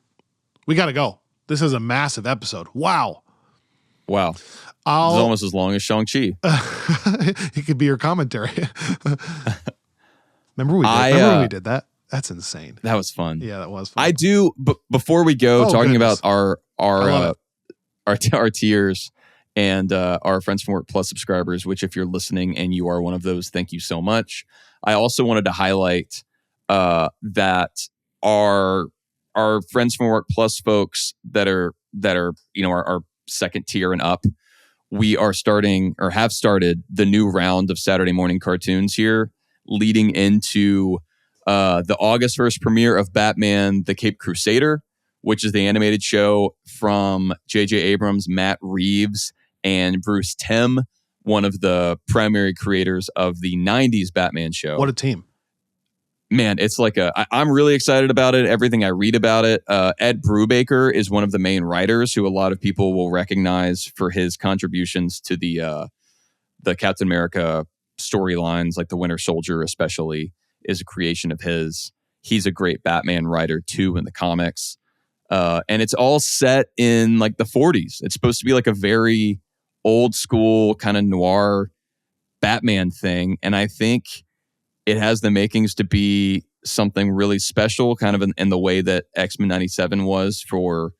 We got to go. This is a massive episode. Wow.
It's almost as long as Shang-Chi.
It could be your commentary. Remember when we did that? That's insane.
That was fun.
Yeah, that was fun.
I do. But before we go, talking about our tiers and our Friends from Work Plus subscribers, which, if you're listening and you are one of those, thank you so much. I also wanted to highlight that our Friends from Work Plus folks that are our second tier and up, we are starting, or have started, the new round of Saturday morning cartoons here, leading into the August 1st premiere of Batman the Caped Crusader, which is the animated show from J.J. Abrams, Matt Reeves, and Bruce Timm, one of the primary creators of the 90s Batman show.
What a team.
Man, it's like I'm really excited about it. Everything I read about it. Ed Brubaker is one of the main writers, who a lot of people will recognize for his contributions to the Captain America storylines, like the Winter Soldier especially is a creation of his. he's a great Batman writer too in the comics. And it's all set in like the 40s. It's supposed to be like a very old school kind of noir Batman thing. And I think it has the makings to be something really special, kind of in the way that X-Men 97 was for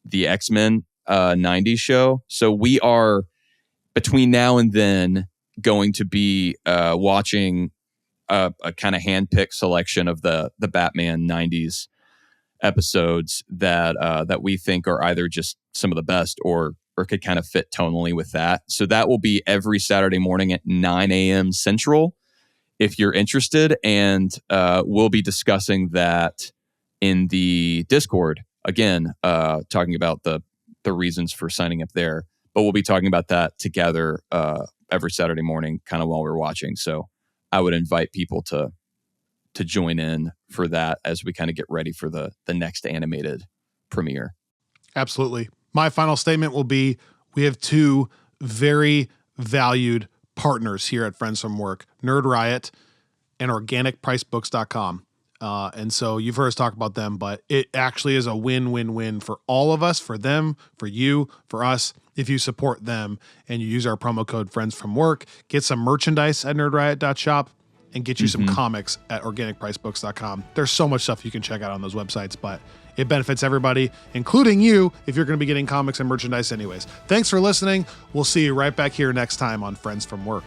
the X-Men 90s show. So we are, between now and then, going to be watching a kind of hand-picked selection of the Batman 90s episodes that we think are either just some of the best or could kind of fit tonally with that. So that will be every Saturday morning at 9 a.m. Central, if you're interested. And we'll be discussing that in the Discord, again, talking about the reasons for signing up there. But we'll be talking about that together every Saturday morning, kind of while we're watching. So I would invite people to join in for that as we kind of get ready for the next animated premiere.
Absolutely. My final statement will be, we have two very valued partners here at Friends from Work, Nerd Riot and organicpricebooks.com. And so you've heard us talk about them, but it actually is a win-win-win for all of us, for them, for you, for us. If you support them and you use our promo code Friends from Work, get some merchandise at nerdriot.shop and get you some comics at organicpricebooks.com. There's so much stuff you can check out on those websites, but it benefits everybody, including you, if you're going to be getting comics and merchandise anyways. Thanks for listening. We'll see you right back here next time on Friends from Work.